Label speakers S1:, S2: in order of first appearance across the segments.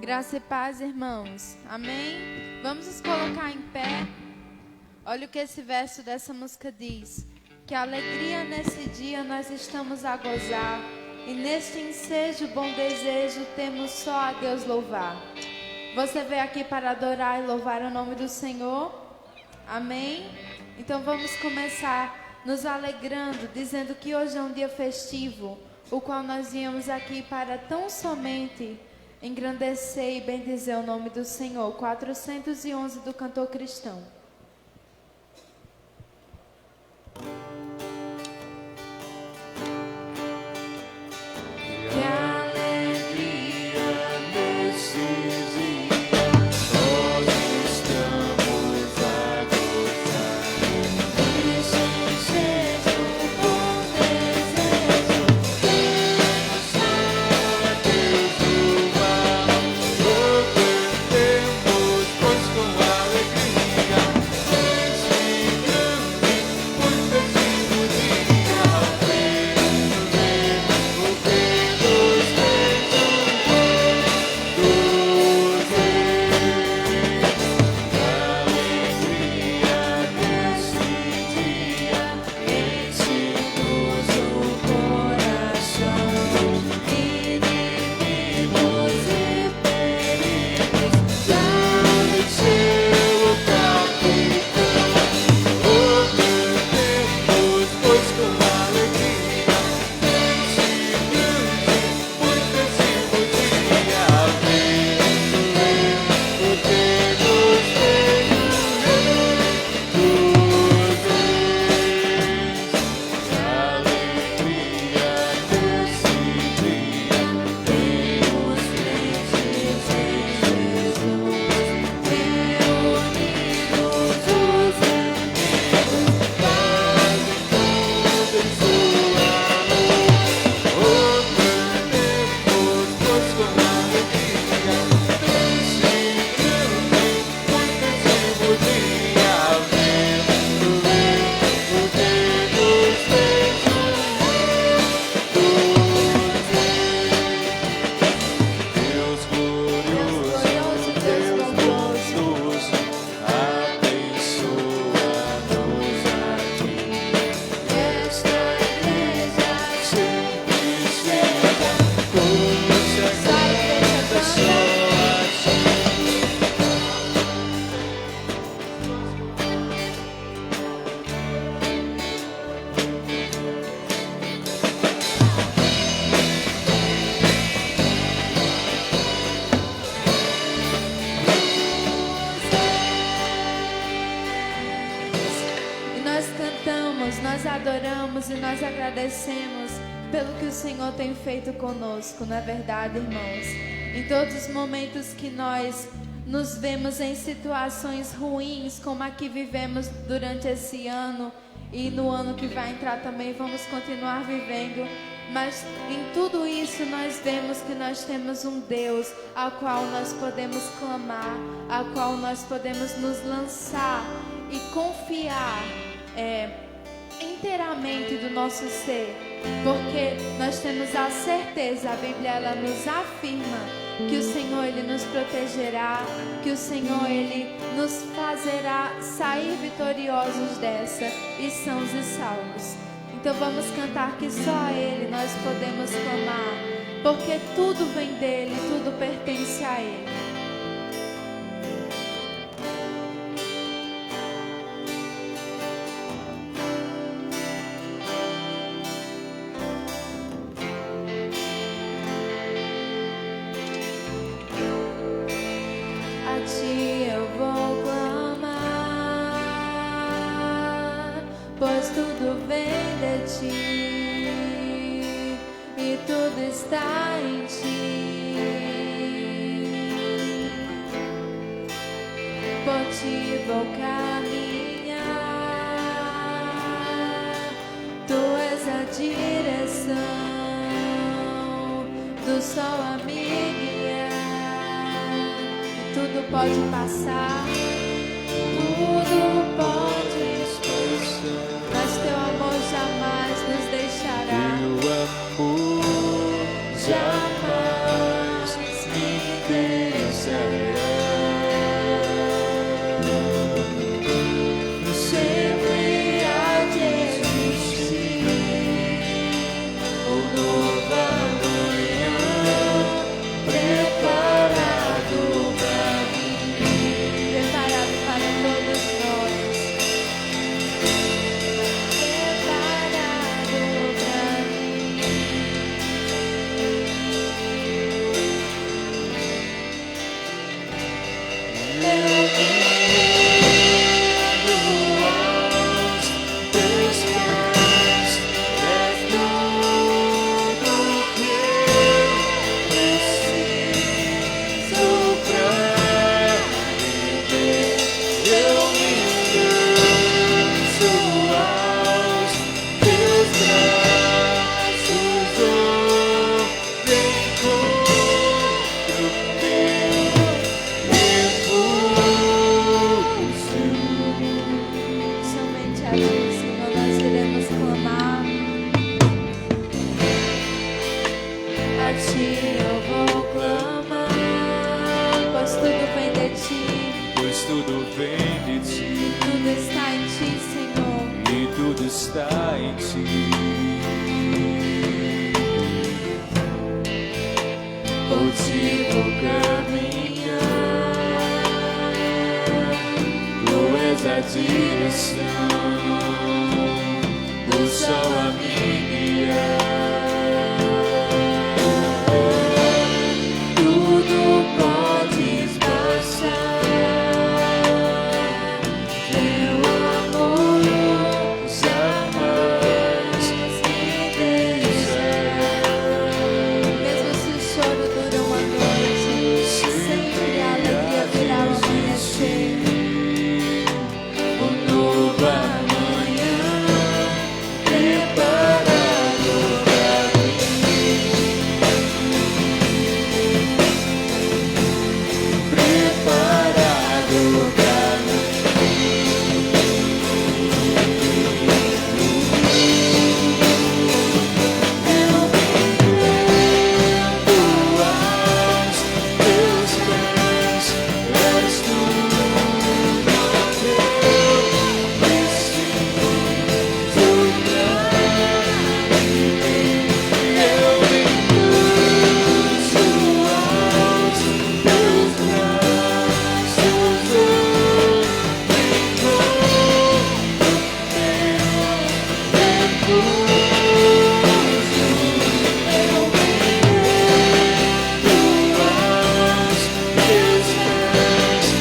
S1: Graça e paz, irmãos. Amém? Vamos nos colocar em pé. Olha o que esse verso dessa música diz. Que a alegria nesse dia nós estamos a gozar. E neste ensejo, bom desejo, temos só a Deus louvar. Você veio aqui para adorar e louvar o nome do Senhor? Amém? Então vamos começar nos alegrando, dizendo que hoje é um dia festivo, o qual nós viemos aqui para tão somente engrandecer e bendizer o nome do Senhor. 411 do cantor cristão. Nós adoramos e nós agradecemos pelo que o Senhor tem feito conosco, não é verdade, irmãos? Em todos os momentos que nós nos vemos em situações ruins, como a que vivemos durante esse ano e no ano que vai entrar também, vamos continuar vivendo. Mas em tudo isso nós vemos que nós temos um Deus ao qual nós podemos clamar, ao qual nós podemos nos lançar e confiar inteiramente do nosso ser, porque nós temos a certeza, a Bíblia ela nos afirma que o Senhor ele nos protegerá, que o Senhor ele nos fazerá sair vitoriosos dessa e sãos e salvos. Então vamos cantar que só a Ele nós podemos clamar, porque tudo vem dEle, tudo pertence a Ele. A Ti eu vou clamar, pois tudo vem de Ti e tudo está em Ti. Por Ti vou caminhar, Tu és a direção do sol a me guiar. Tudo pode passar, tudo pode passar, mas Teu amor jamais nos deixará.
S2: Teu amor jamais me deixará. a direção do sol a me guiar. Tudo podes passar, teu amor jamais me deixará.
S1: Mesmo se o choro dura uma noite, sempre a alegria virá ao amanhecer.
S2: Um novo amanhã preparado pra mim. Preparado pra mim. Eu me rendo aos teus pés, és tu, meu preciso pra mim. Eu me curso aos teus braços,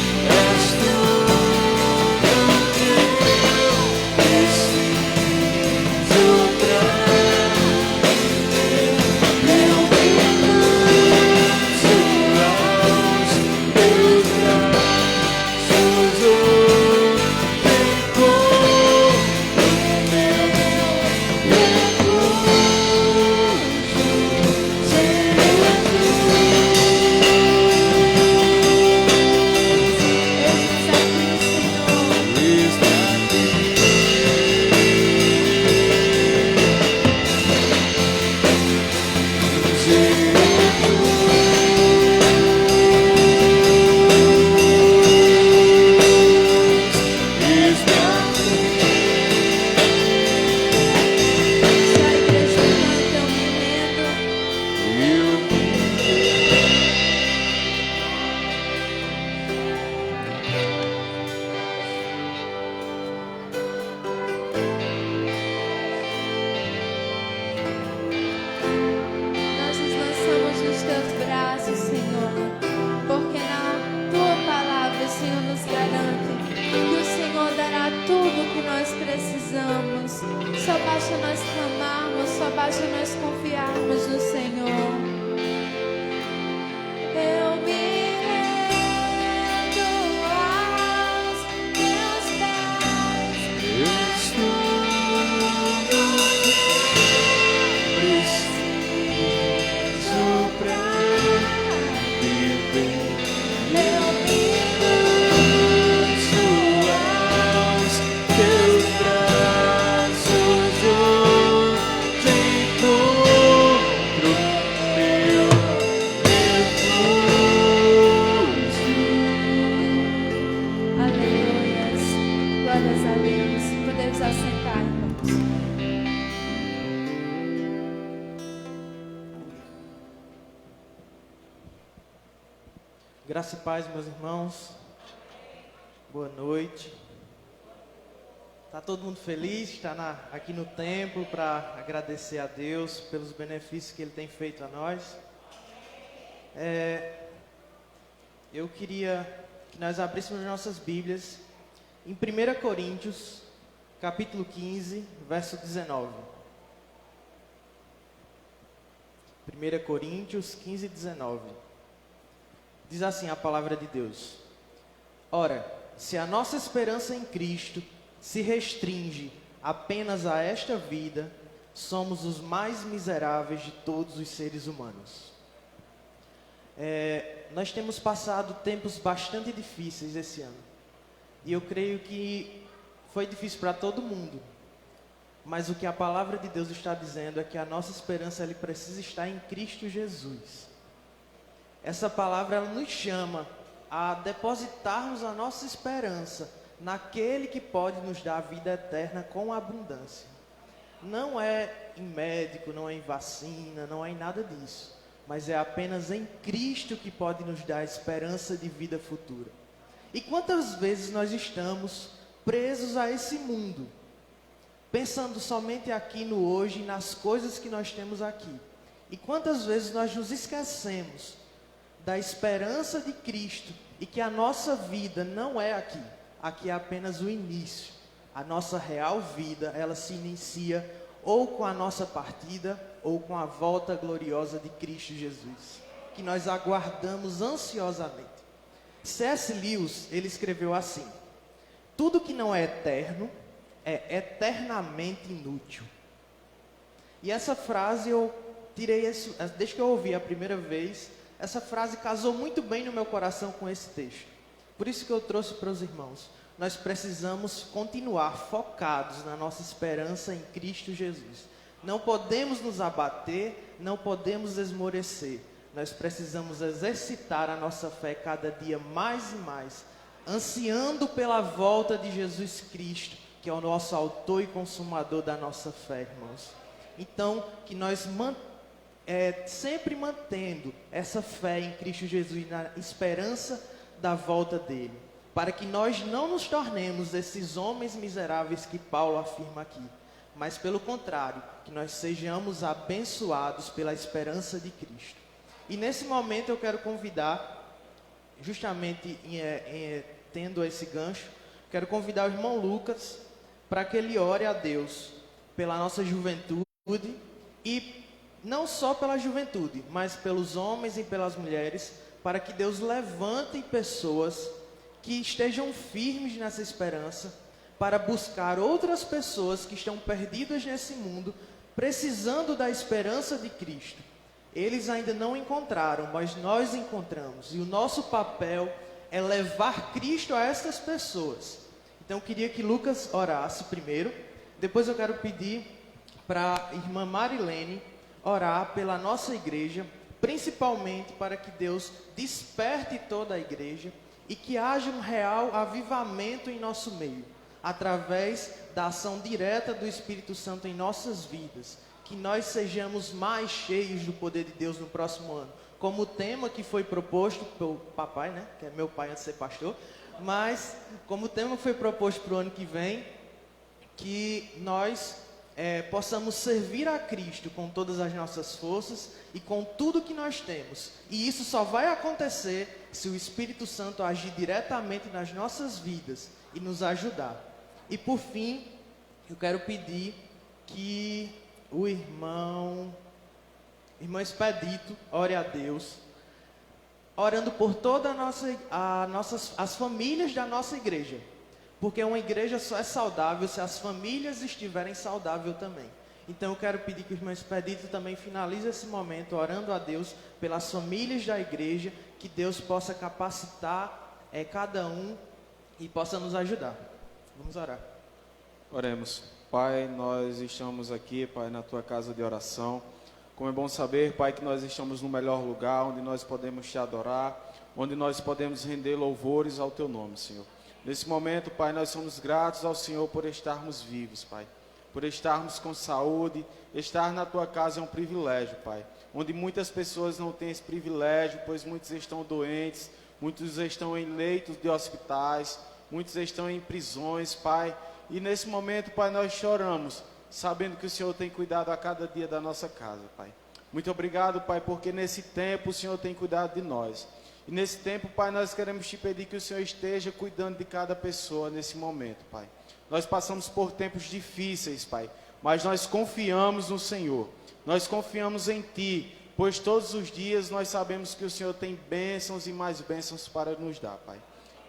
S1: Nós nos lançamos nos teus braços, Senhor, porque na tua palavra, Senhor, nos garante que o Senhor dará tudo o que nós precisamos. Só basta nós clamarmos, só basta nós confiarmos no Senhor. Eu me rendo aos teus pés.
S2: Preciso pra viver.
S1: Eu me
S2: Curso aos teus braços, onde encontro meu refúgio.
S1: Aleluias, glórias a Deus. Podemos assentar, irmãos.
S3: Graça e paz, meus irmãos. Boa noite. Está todo mundo feliz? Está aqui no templo para agradecer a Deus pelos benefícios que Ele tem feito a nós. Eu queria que nós abríssemos nossas Bíblias em 1 Coríntios, capítulo 15, verso 19. 1 Coríntios 15, 19. Diz assim a palavra de Deus: Ora, se a nossa esperança em Cristo se restringe apenas a esta vida, somos os mais miseráveis de todos os seres humanos. Nós temos passado tempos bastante difíceis esse ano. E eu creio que foi difícil para todo mundo. Mas o que a palavra de Deus está dizendo é que a nossa esperança ela precisa estar em Cristo Jesus. Essa palavra ela nos chama a depositarmos a nossa esperança naquele que pode nos dar a vida eterna com abundância. Não é em médico, não é em vacina, não é em nada disso. Mas é apenas em Cristo que pode nos dar a esperança de vida futura. E quantas vezes nós estamos presos a esse mundo, pensando somente aqui no hoje e nas coisas que nós temos aqui. E quantas vezes nós nos esquecemos da esperança de Cristo e que a nossa vida não é aqui. Aqui é apenas o início. A nossa real vida, ela se inicia ou com a nossa partida ou com a volta gloriosa de Cristo Jesus, que nós aguardamos ansiosamente. C.S. Lewis, ele escreveu assim: tudo que não é eterno é eternamente inútil. E essa frase eu tirei, desde que eu ouvi a primeira vez, essa frase casou muito bem no meu coração com esse texto. Por isso que eu trouxe para os irmãos. Nós precisamos continuar focados na nossa esperança em Cristo Jesus. Não podemos nos abater, não podemos esmorecer. Nós precisamos exercitar a nossa fé cada dia mais e mais, ansiando pela volta de Jesus Cristo, que é o nosso autor e consumador da nossa fé, irmãos. Então, que nós sempre mantendo essa fé em Cristo Jesus, na esperança da volta dele, para que nós não nos tornemos esses homens miseráveis que Paulo afirma aqui, mas pelo contrário, que nós sejamos abençoados pela esperança de Cristo. E nesse momento eu quero convidar, justamente tendo esse gancho, quero convidar o irmão Lucas para que ele ore a Deus pela nossa juventude e não só pela juventude, mas pelos homens e pelas mulheres, para que Deus levante pessoas que estejam firmes nessa esperança, para buscar outras pessoas que estão perdidas nesse mundo, precisando da esperança de Cristo. Eles ainda não encontraram, mas nós encontramos. E o nosso papel é levar Cristo a essas pessoas. Então eu queria que Lucas orasse primeiro. Depois eu quero pedir para a irmã Marilene orar pela nossa igreja, principalmente para que Deus desperte toda a igreja e que haja um real avivamento em nosso meio, através da ação direta do Espírito Santo em nossas vidas, que nós sejamos mais cheios do poder de Deus no próximo ano, como o tema que foi proposto pelo papai, né, que é meu pai antes de ser pastor, mas como o tema foi proposto para o ano que vem, que nós possamos servir a Cristo com todas as nossas forças e com tudo que nós temos. E isso só vai acontecer se o Espírito Santo agir diretamente nas nossas vidas e nos ajudar. E por fim, eu quero pedir que o irmão Expedito ore a Deus, orando por toda as famílias da nossa igreja. Porque uma igreja só é saudável se as famílias estiverem saudáveis também. Então eu quero pedir que o irmão Expedito também finalize esse momento orando a Deus pelas famílias da igreja, que Deus possa capacitar cada um e possa nos ajudar. Vamos orar.
S2: Oremos. Pai, nós estamos aqui, Pai, na Tua casa de oração. Como é bom saber, Pai, que nós estamos no melhor lugar, onde nós podemos Te adorar, onde nós podemos render louvores ao Teu nome, Senhor. Nesse momento, Pai, nós somos gratos ao Senhor por estarmos vivos, Pai. Por estarmos com saúde. Estar na Tua casa é um privilégio, Pai. Onde muitas pessoas não têm esse privilégio, pois muitos estão doentes, muitos estão em leitos de hospitais, muitos estão em prisões, Pai. E nesse momento, Pai, nós choramos, sabendo que o Senhor tem cuidado a cada dia da nossa casa, Pai. Muito obrigado, Pai, porque nesse tempo o Senhor tem cuidado de nós. E nesse tempo, Pai, nós queremos Te pedir que o Senhor esteja cuidando de cada pessoa nesse momento, Pai. Nós passamos por tempos difíceis, Pai, mas nós confiamos no Senhor. Nós confiamos em Ti, pois todos os dias nós sabemos que o Senhor tem bênçãos e mais bênçãos para nos dar, Pai.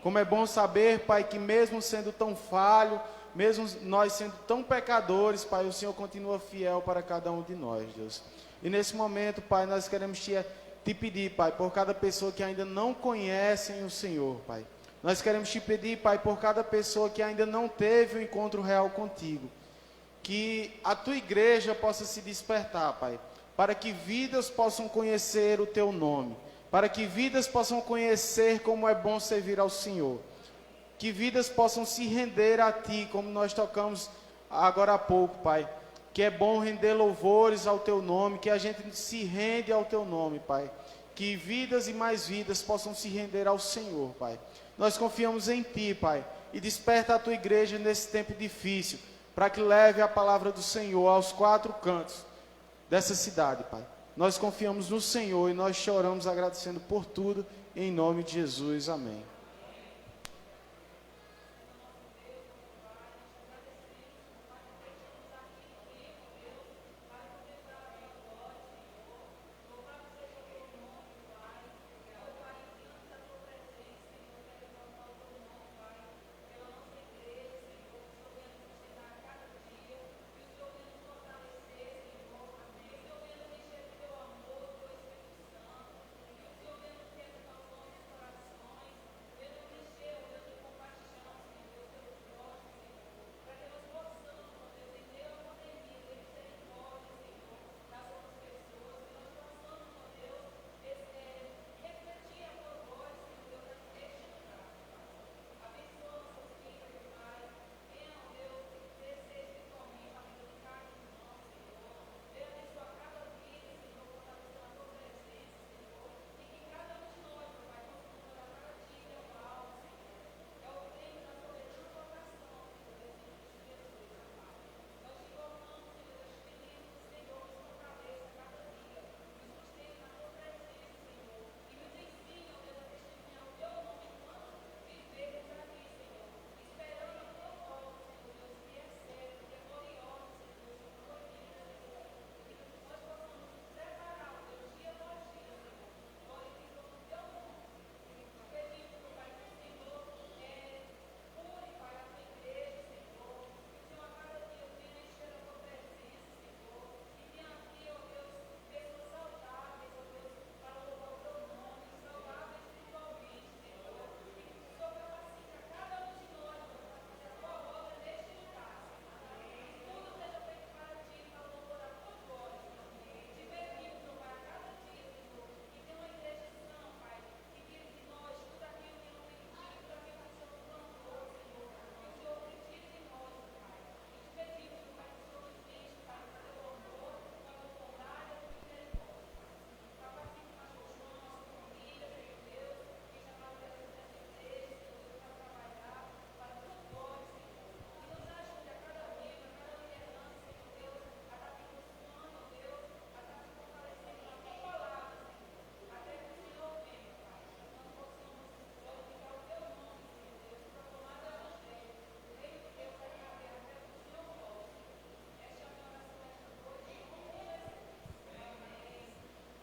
S2: Como é bom saber, Pai, que mesmo sendo tão falho, mesmo nós sendo tão pecadores, Pai, o Senhor continua fiel para cada um de nós, Deus. E nesse momento, Pai, nós queremos Te pedir, Pai, por cada pessoa que ainda não conhecem o Senhor, Pai. Nós queremos Te pedir, Pai, por cada pessoa que ainda não teve um encontro real contigo, que a Tua igreja possa se despertar, Pai, para que vidas possam conhecer o Teu nome, para que vidas possam conhecer como é bom servir ao Senhor, que vidas possam se render a Ti, como nós tocamos agora há pouco, Pai, que é bom render louvores ao Teu nome, que a gente se rende ao Teu nome, Pai. Que vidas e mais vidas possam se render ao Senhor, Pai. Nós confiamos em Ti, Pai, e desperta a Tua igreja nesse tempo difícil, para que leve a palavra do Senhor aos 4 cantos dessa cidade, Pai. Nós confiamos no Senhor e nós choramos agradecendo por tudo, em nome de Jesus, amém.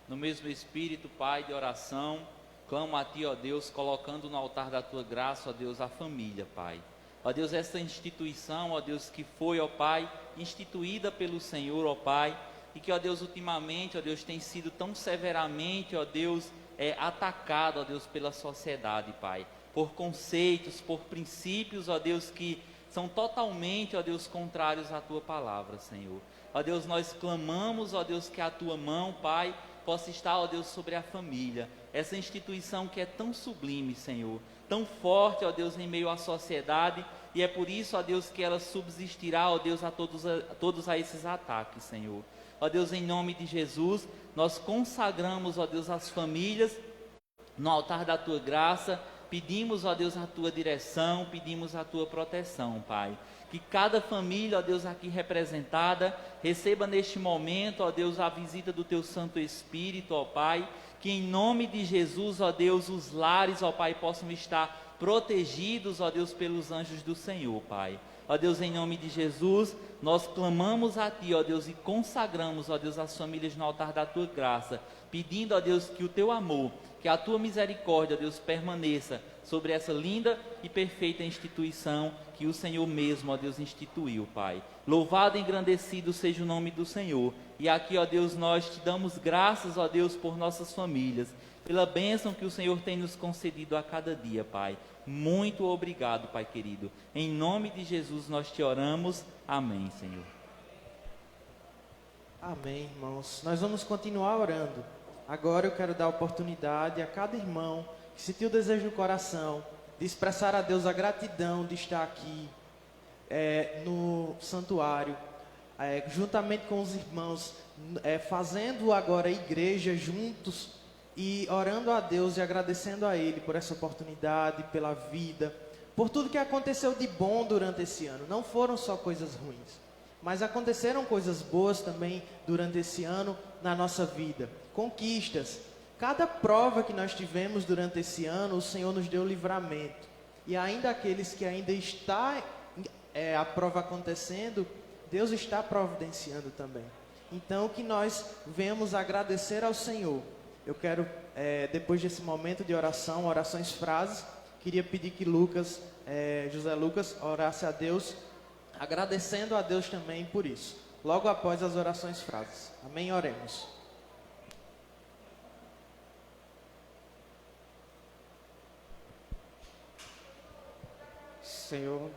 S4: No mesmo espírito, Pai, de oração, clamo a Ti, ó Deus, colocando no altar da Tua graça, ó Deus, a família, Pai. Ó Deus, esta instituição, ó Deus, que foi, ó Pai, instituída pelo Senhor, ó Pai, e que, ó Deus, ultimamente, ó Deus, tem sido tão severamente, ó Deus, atacada, ó Deus, pela sociedade, Pai, por conceitos, por princípios, ó Deus, que são totalmente, ó Deus, contrários à Tua palavra, Senhor. Ó Deus, nós clamamos, ó Deus, que a Tua mão, Pai, possa estar, ó Deus, sobre a família, essa instituição que é tão sublime, Senhor, tão forte, ó Deus, em meio à sociedade, e é por isso, ó Deus, que ela subsistirá, ó Deus, a todos esses ataques, Senhor. Ó Deus, em nome de Jesus, nós consagramos, ó Deus, as famílias no altar da Tua graça, pedimos, ó Deus, a Tua direção, pedimos a Tua proteção, Pai. Que cada família, ó Deus, aqui representada, receba neste momento, ó Deus, a visita do Teu Santo Espírito, ó Pai. Que em nome de Jesus, ó Deus, os lares, ó Pai, possam estar protegidos, ó Deus, pelos anjos do Senhor, Pai. Ó Deus, em nome de Jesus, nós clamamos a Ti, ó Deus, e consagramos, ó Deus, as famílias no altar da Tua graça, pedindo, ó Deus, que o Teu amor, que a Tua misericórdia, ó Deus, permaneça sobre essa linda e perfeita instituição que o Senhor mesmo, ó Deus, instituiu, Pai. Louvado e engrandecido seja o nome do Senhor. E aqui, ó Deus, nós Te damos graças, ó Deus, por nossas famílias, pela bênção que o Senhor tem nos concedido a cada dia, Pai. Muito obrigado, Pai querido. Em nome de Jesus nós Te oramos. Amém, Senhor.
S3: Amém, irmãos. Nós vamos continuar orando. Agora eu quero dar oportunidade a cada irmão que sentiu o desejo no coração de expressar a Deus a gratidão de estar aqui no santuário, juntamente com os irmãos, fazendo agora igreja juntos, e orando a Deus e agradecendo a Ele por essa oportunidade, pela vida, por tudo que aconteceu de bom durante esse ano. Não foram só coisas ruins, mas aconteceram coisas boas também durante esse ano na nossa vida. Conquistas. Cada prova que nós tivemos durante esse ano, o Senhor nos deu livramento. E ainda aqueles que ainda está a prova acontecendo, Deus está providenciando também. Então, que nós venhamos agradecer ao Senhor. Eu quero, depois desse momento de oração, orações frases, queria pedir que José Lucas, orasse a Deus, agradecendo a Deus também por isso. Logo após as orações frases. Amém? Oremos.
S5: Senhor,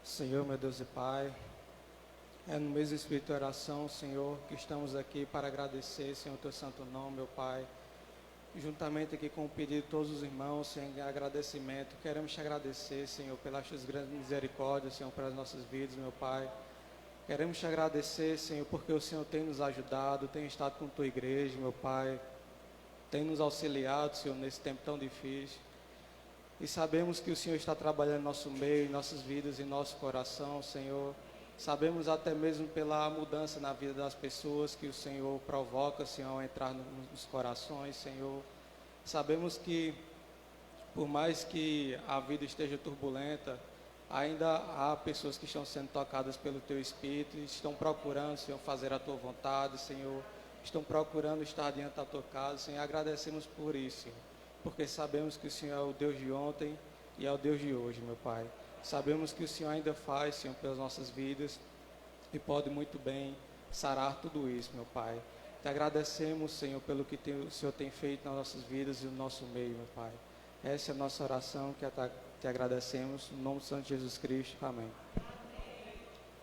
S5: Senhor, meu Deus e Pai, é no mesmo espírito de oração, Senhor, que estamos aqui para agradecer, Senhor, teu santo nome, meu Pai. Juntamente aqui com o pedido de todos os irmãos, Senhor, em agradecimento, queremos te agradecer, Senhor, pelas tuas grandes misericórdias, Senhor, pelas nossas vidas, meu Pai. Queremos te agradecer, Senhor, porque o Senhor tem nos ajudado, tem estado com tua igreja, meu Pai, tem nos auxiliado, Senhor, nesse tempo tão difícil. E sabemos que o Senhor está trabalhando em nosso meio, em nossas vidas, em nosso coração, Senhor. Sabemos até mesmo pela mudança na vida das pessoas que o Senhor provoca, Senhor, ao entrar nos corações, Senhor. Sabemos que, por mais que a vida esteja turbulenta, ainda há pessoas que estão sendo tocadas pelo Teu Espírito e estão procurando, Senhor, fazer a Tua vontade, Senhor. Estão procurando estar diante da Tua casa, Senhor. Agradecemos por isso, Senhor, porque sabemos que o Senhor é o Deus de ontem e é o Deus de hoje, meu Pai. Sabemos que o Senhor ainda faz, Senhor, pelas nossas vidas e pode muito bem sarar tudo isso, meu Pai. Te agradecemos, Senhor, pelo que o Senhor tem feito nas nossas vidas e no nosso meio, meu Pai. Essa é a nossa oração, que te agradecemos, no nome do Santo Jesus Cristo. Amém.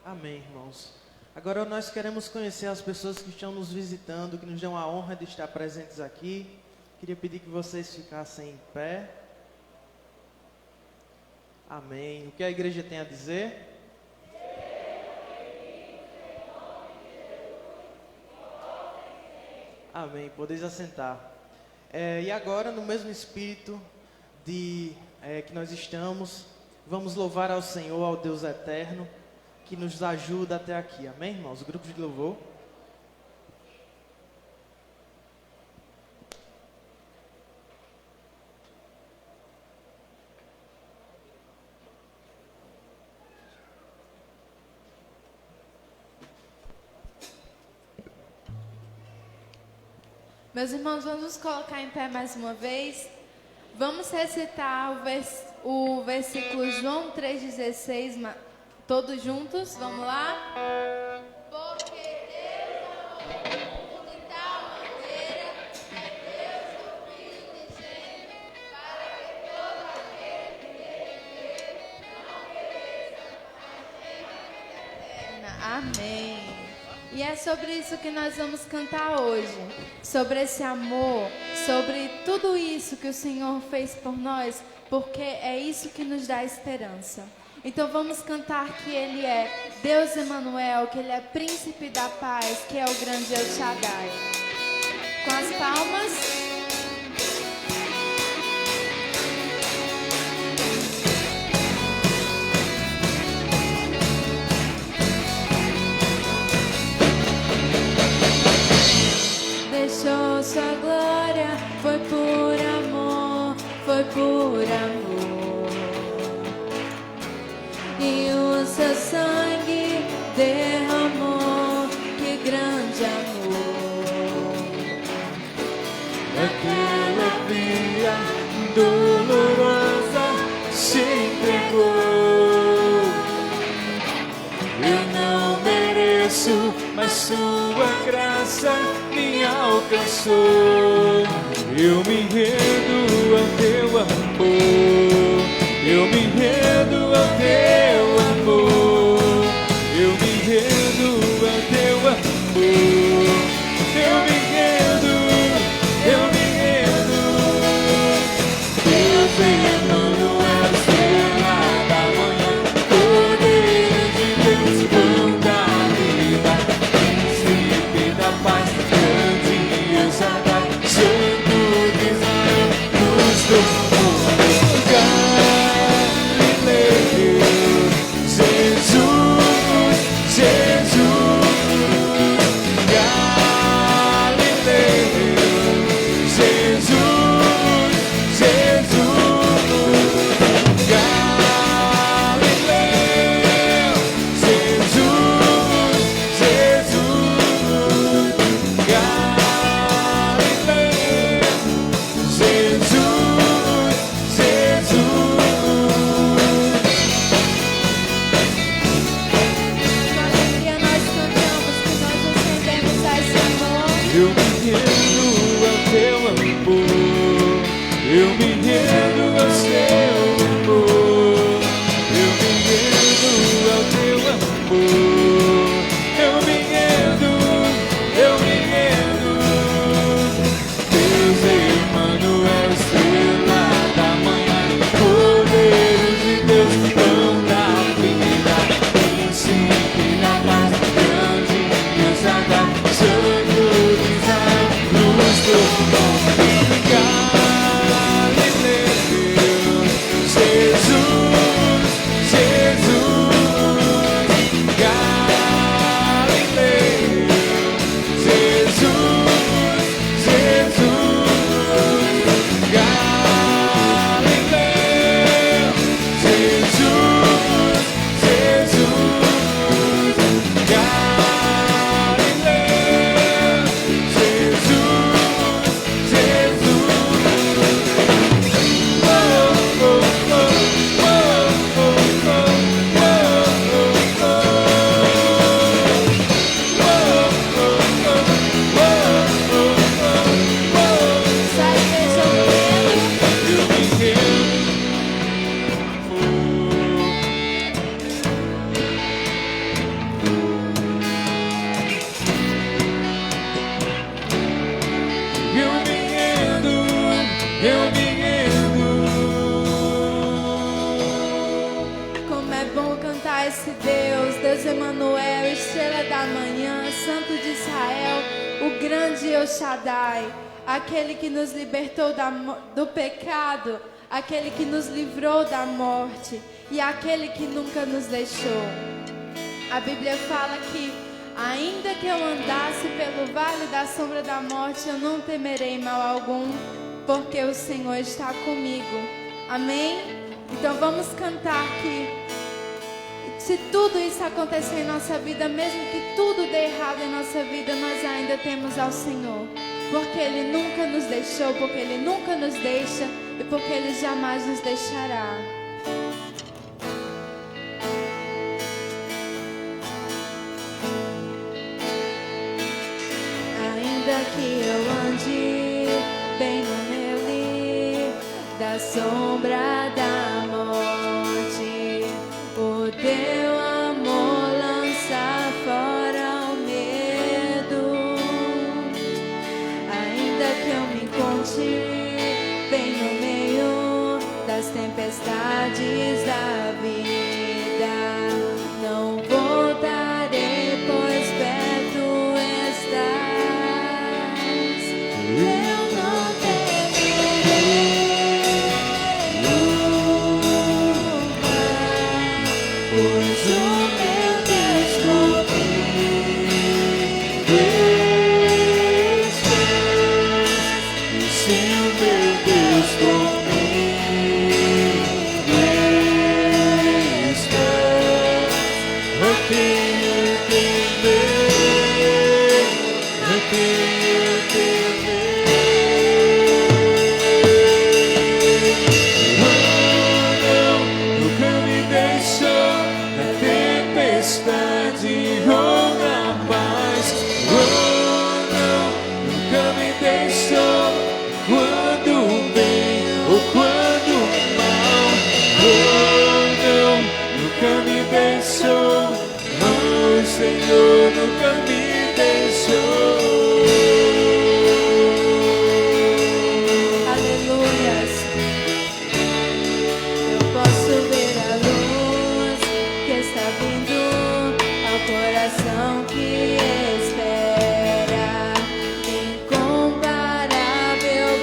S3: Amém, irmãos. Agora nós queremos conhecer as pessoas que estão nos visitando, que nos dão a honra de estar presentes aqui. Queria pedir que vocês ficassem em pé. Amém. O que a igreja tem a dizer? Amém. Podeis assentar. E agora, no mesmo espírito que nós estamos, vamos louvar ao Senhor, ao Deus eterno, que nos ajuda até aqui. Amém, irmãos? Grupos de louvor.
S1: Meus irmãos, vamos nos colocar em pé mais uma vez. Vamos recitar o versículo João 3,16, todos juntos, vamos lá? Porque Deus amou o mundo de tal maneira que Deus o Filho unigênito, para que todo aquele que nele crê não pereça, mas tenha vida eterna. Amém. E é sobre isso que nós vamos cantar hoje, sobre esse amor, sobre tudo isso que o Senhor fez por nós, porque é isso que nos dá esperança. Então vamos cantar que Ele é Deus Emanuel, que Ele é Príncipe da Paz, que é o grande El Shaddai. Com as palmas. Deixou sua glória, foi por amor, foi por amor. E o seu sangue derramou, que grande amor.
S6: Naquela via dolorosa se entregou. Eu não mereço, mas sua graça me alcançou. Eu me rendo ao teu amor. Eu me rendo ao teu amor. Eu me rendo ao teu amor. Eu me rendo, eu me rendo. Deus Emanuel, estrela da manhã, poder de Deus, pão da vida, príncipe da paz, grande El Shaddai, Santo de Israel, luz do mundo, Galileu, Jesus, Jesus, Galileu, Jesus, Jesus, Galileu, Jesus, Jesus, Galileu, Jesus, Jesus.
S1: Com alegria nós cantamos que nós nos rendemos a esse amor.
S6: Eu me rendo ao teu amor. Eu me rendo ao seu amor. Eu me rendo ao teu amor. Eu me rendo, eu me rendo. Deus Emanuel, estrela da manhã, poder de Deus, pão da vida, príncipe da paz, grande El Shaddai, Santo de Israel, luz do mundo, Galileu, Jesus, Jesus, Galileu, Jesus, Jesus, Galileu, Jesus, Jesus, Galileu, Jesus, Jesus. Oh, oh, oh, oh, oh, oh,
S1: Sai desse medo.
S6: Eu me rendo, eu me rendo.
S1: Como é bom cantar esse Deus, Deus Emanuel, estrela da manhã, Santo de Israel, o grande El Shaddai, aquele que nos libertou do pecado, aquele que nos livrou da morte e aquele que nunca nos deixou. A Bíblia fala que ainda que eu andasse pelo vale da sombra da morte, eu não temerei mal algum, porque o Senhor está comigo. Amém? Então vamos cantar que se tudo isso acontecer em nossa vida, mesmo que tudo dê errado em nossa vida, nós ainda temos ao Senhor. Porque Ele nunca nos deixou, porque Ele nunca nos deixa e porque Ele jamais nos deixará. Ainda que eu ande bem no meio da sombra da morte, o teu amor lança fora o medo. Ainda que eu me encontre bem no meio das tempestades da vida, não voltarei, pois perto estás. Eu não temerei nunca, pois o meu Deus comigo
S6: E se o meu Deus comigo está, a quem eu temer, a quem eu temer. Oh, não, nunca me deixou na tempestade ou na paz. Oh, não, nunca me deixou quando bem ou quando mal. Oh, não, nunca me deixou. Oh, o Senhor nunca me deixou.
S1: Aleluias. Eu posso ver a luz que está vindo ao coração que espera. Incomparável,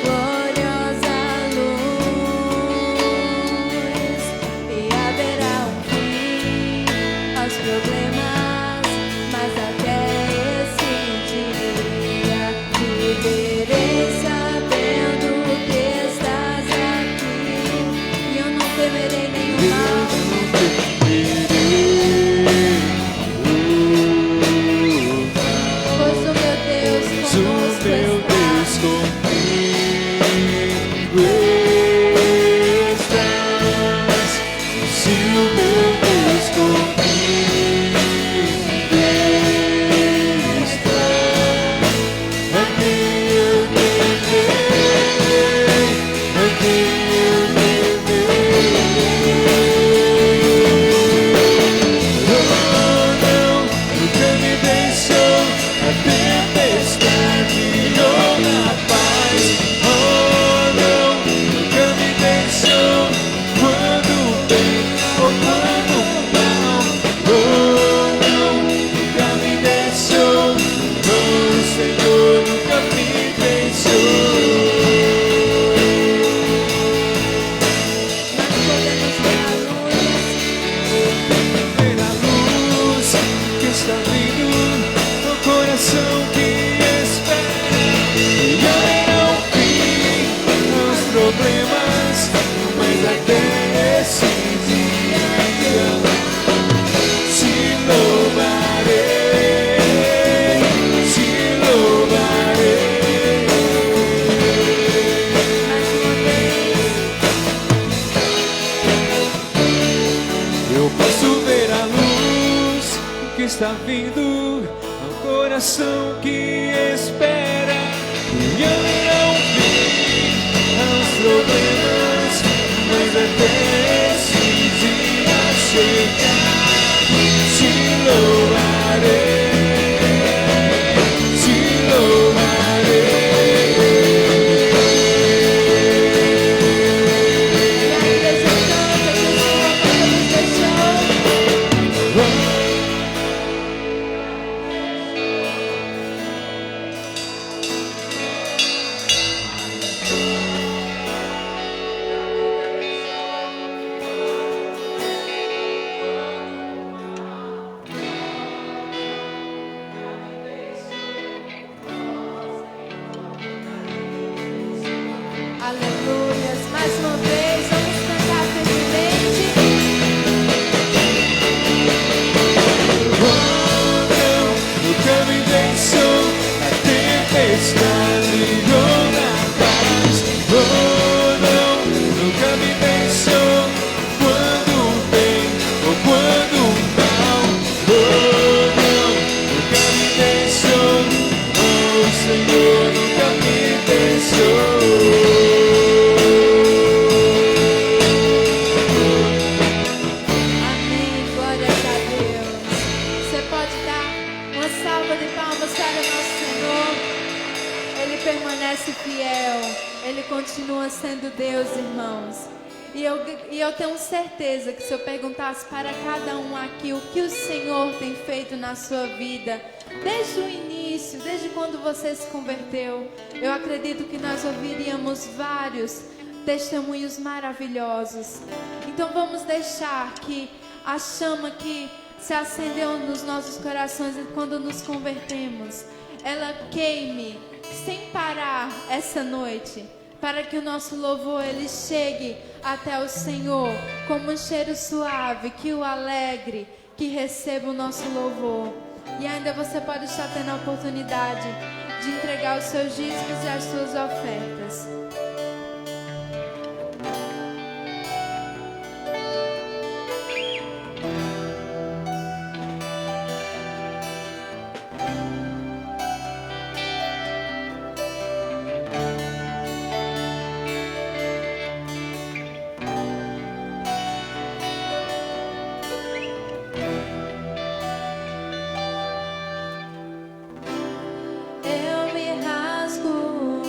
S1: gloriosa luz. E haverá um fim aos problemas, mas fiel, Ele continua sendo Deus, irmãos. E eu tenho certeza que se eu perguntasse para cada um aqui o que o Senhor tem feito na sua vida, desde o início, desde quando você se converteu, eu acredito que nós ouviríamos vários testemunhos maravilhosos. Então vamos deixar que a chama que se acendeu nos nossos corações quando nos convertemos, ela queime sem parar essa noite, para que o nosso louvor ele chegue até o Senhor como um cheiro suave, que o alegre, que receba o nosso louvor. E ainda você pode estar tendo a oportunidade de entregar os seus dízimos e as suas ofertas. Eu me rasgo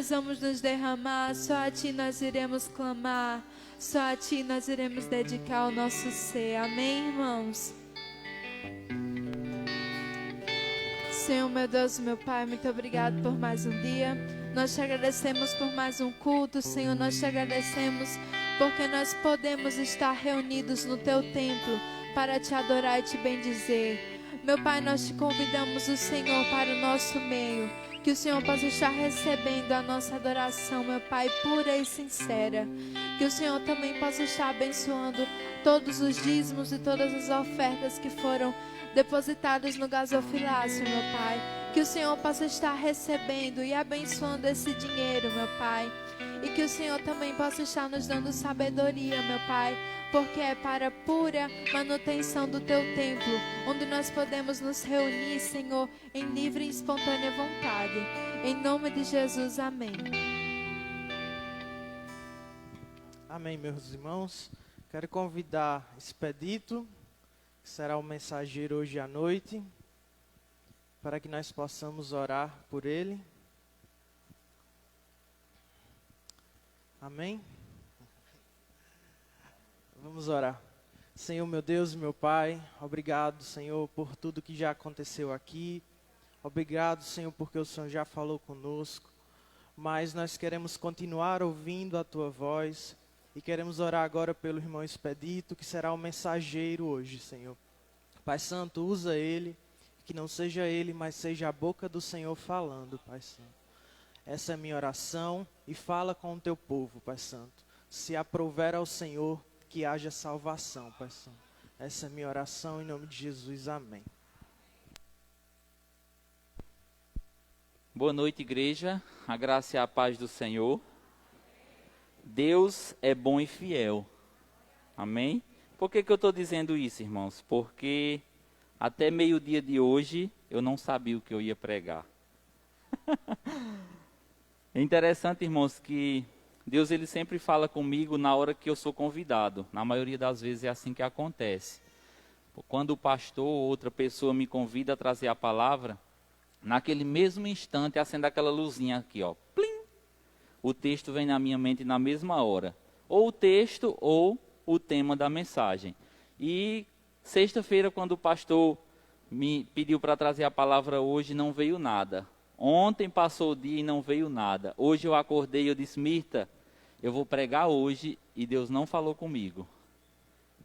S1: nós vamos nos derramar, só a Ti nós iremos clamar, só a Ti nós iremos dedicar o nosso ser. Amém, irmãos? Senhor, meu Deus, meu Pai, muito obrigado por mais um dia. Nós te agradecemos por mais um culto, Senhor. Nós te agradecemos porque nós podemos estar reunidos no Teu templo para Te adorar e Te bendizer. Meu Pai, nós Te convidamos o Senhor para o nosso meio. Que o Senhor possa estar recebendo a nossa adoração, meu Pai, pura e sincera. Que o Senhor também possa estar abençoando todos os dízimos e todas as ofertas que foram depositadas no gasofilácio, meu Pai. Que o Senhor possa estar recebendo e abençoando esse dinheiro, meu Pai. E que o Senhor também possa estar nos dando sabedoria, meu Pai, porque é para a pura manutenção do Teu templo, onde nós podemos nos reunir, Senhor, em livre e espontânea vontade. Em nome de Jesus, amém.
S3: Amém, meus irmãos. Quero convidar Expedito, que será o mensageiro hoje à noite, para que nós possamos orar por ele. Amém? Vamos orar. Senhor, meu Deus e meu Pai, obrigado, Senhor, por tudo que já aconteceu aqui. Obrigado, Senhor, porque o Senhor já falou conosco. Mas nós queremos continuar ouvindo a Tua voz e queremos orar agora pelo irmão Expedito, que será o mensageiro hoje, Senhor. Pai Santo, usa ele, que não seja ele, mas seja a boca do Senhor falando, Pai Santo. Essa é a minha oração e fala com o Teu povo, Pai Santo. Se aprouver ao Senhor, que haja salvação, Pai Santo. Essa é a minha oração em nome de Jesus, amém.
S4: Boa noite, igreja. A graça e a paz do Senhor. Deus é bom e fiel. Amém? Por que eu estou dizendo isso, irmãos? Porque até meio-dia de hoje eu não sabia o que eu ia pregar. É interessante, irmãos, que Deus ele sempre fala comigo na hora que eu sou convidado. Na maioria das vezes é assim que acontece. Quando o pastor ou outra pessoa me convida a trazer a palavra, naquele mesmo instante acende aquela luzinha aqui, ó. Plim! O texto vem na minha mente na mesma hora. Ou o texto ou o tema da mensagem. E sexta-feira, quando o pastor me pediu para trazer a palavra hoje, não veio nada. Ontem passou o dia e não veio nada. Hoje eu acordei e eu disse, Mirta, eu vou pregar hoje e Deus não falou comigo.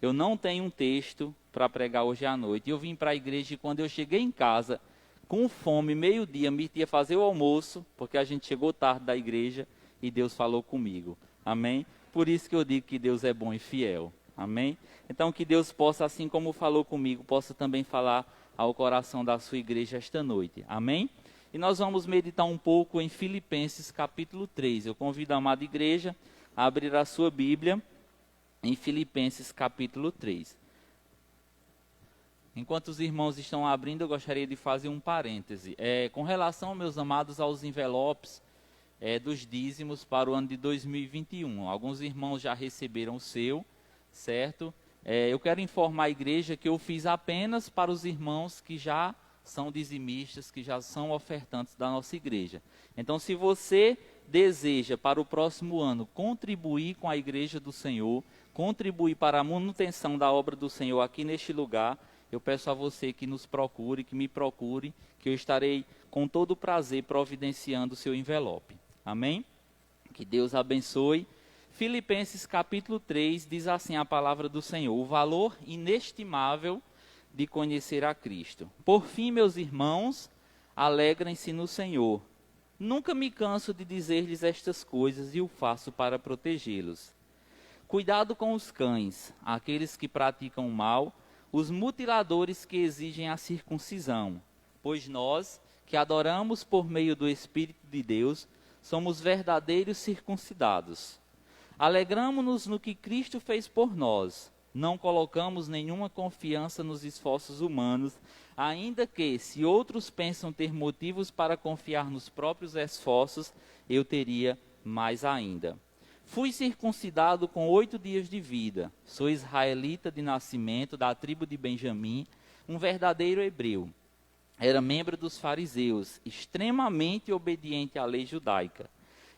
S4: Eu não tenho um texto para pregar hoje à noite. Eu vim para a igreja e quando eu cheguei em casa, com fome, meio-dia, Mirta ia fazer o almoço, porque a gente chegou tarde da igreja e Deus falou comigo. Amém? Por isso que eu digo que Deus é bom e fiel. Amém? Então que Deus possa, assim como falou comigo, possa também falar ao coração da sua igreja esta noite. Amém? E nós vamos meditar um pouco em Filipenses capítulo 3. Eu convido a amada igreja a abrir a sua Bíblia em Filipenses capítulo 3. Enquanto os irmãos estão abrindo, eu gostaria de fazer um parêntese. Com relação, meus amados, aos envelopes dos dízimos para o ano de 2021. Alguns irmãos já receberam o seu, certo? Eu quero informar a igreja que eu fiz apenas para os irmãos que já são dizimistas, que já são ofertantes da nossa igreja. Então, se você deseja para o próximo ano contribuir com a igreja do Senhor, contribuir para a manutenção da obra do Senhor aqui neste lugar, eu peço a você que nos procure, que me procure, que eu estarei com todo o prazer providenciando o seu envelope. Amém? Que Deus abençoe. Filipenses capítulo 3 diz assim a palavra do Senhor: o valor inestimável de conhecer a Cristo. Por fim, meus irmãos, alegrem-se no Senhor. Nunca me canso de dizer-lhes estas coisas e o faço para protegê-los. Cuidado com os cães, aqueles que praticam o mal, os mutiladores que exigem a circuncisão. Pois nós, que adoramos por meio do Espírito de Deus, somos verdadeiros circuncidados. Alegramo-nos no que Cristo fez por nós. Não colocamos nenhuma confiança nos esforços humanos, ainda que, se outros pensam ter motivos para confiar nos próprios esforços, eu teria mais ainda. Fui circuncidado com 8 dias de vida. Sou israelita de nascimento, da tribo de Benjamim, um verdadeiro hebreu. Era membro dos fariseus, extremamente obediente à lei judaica.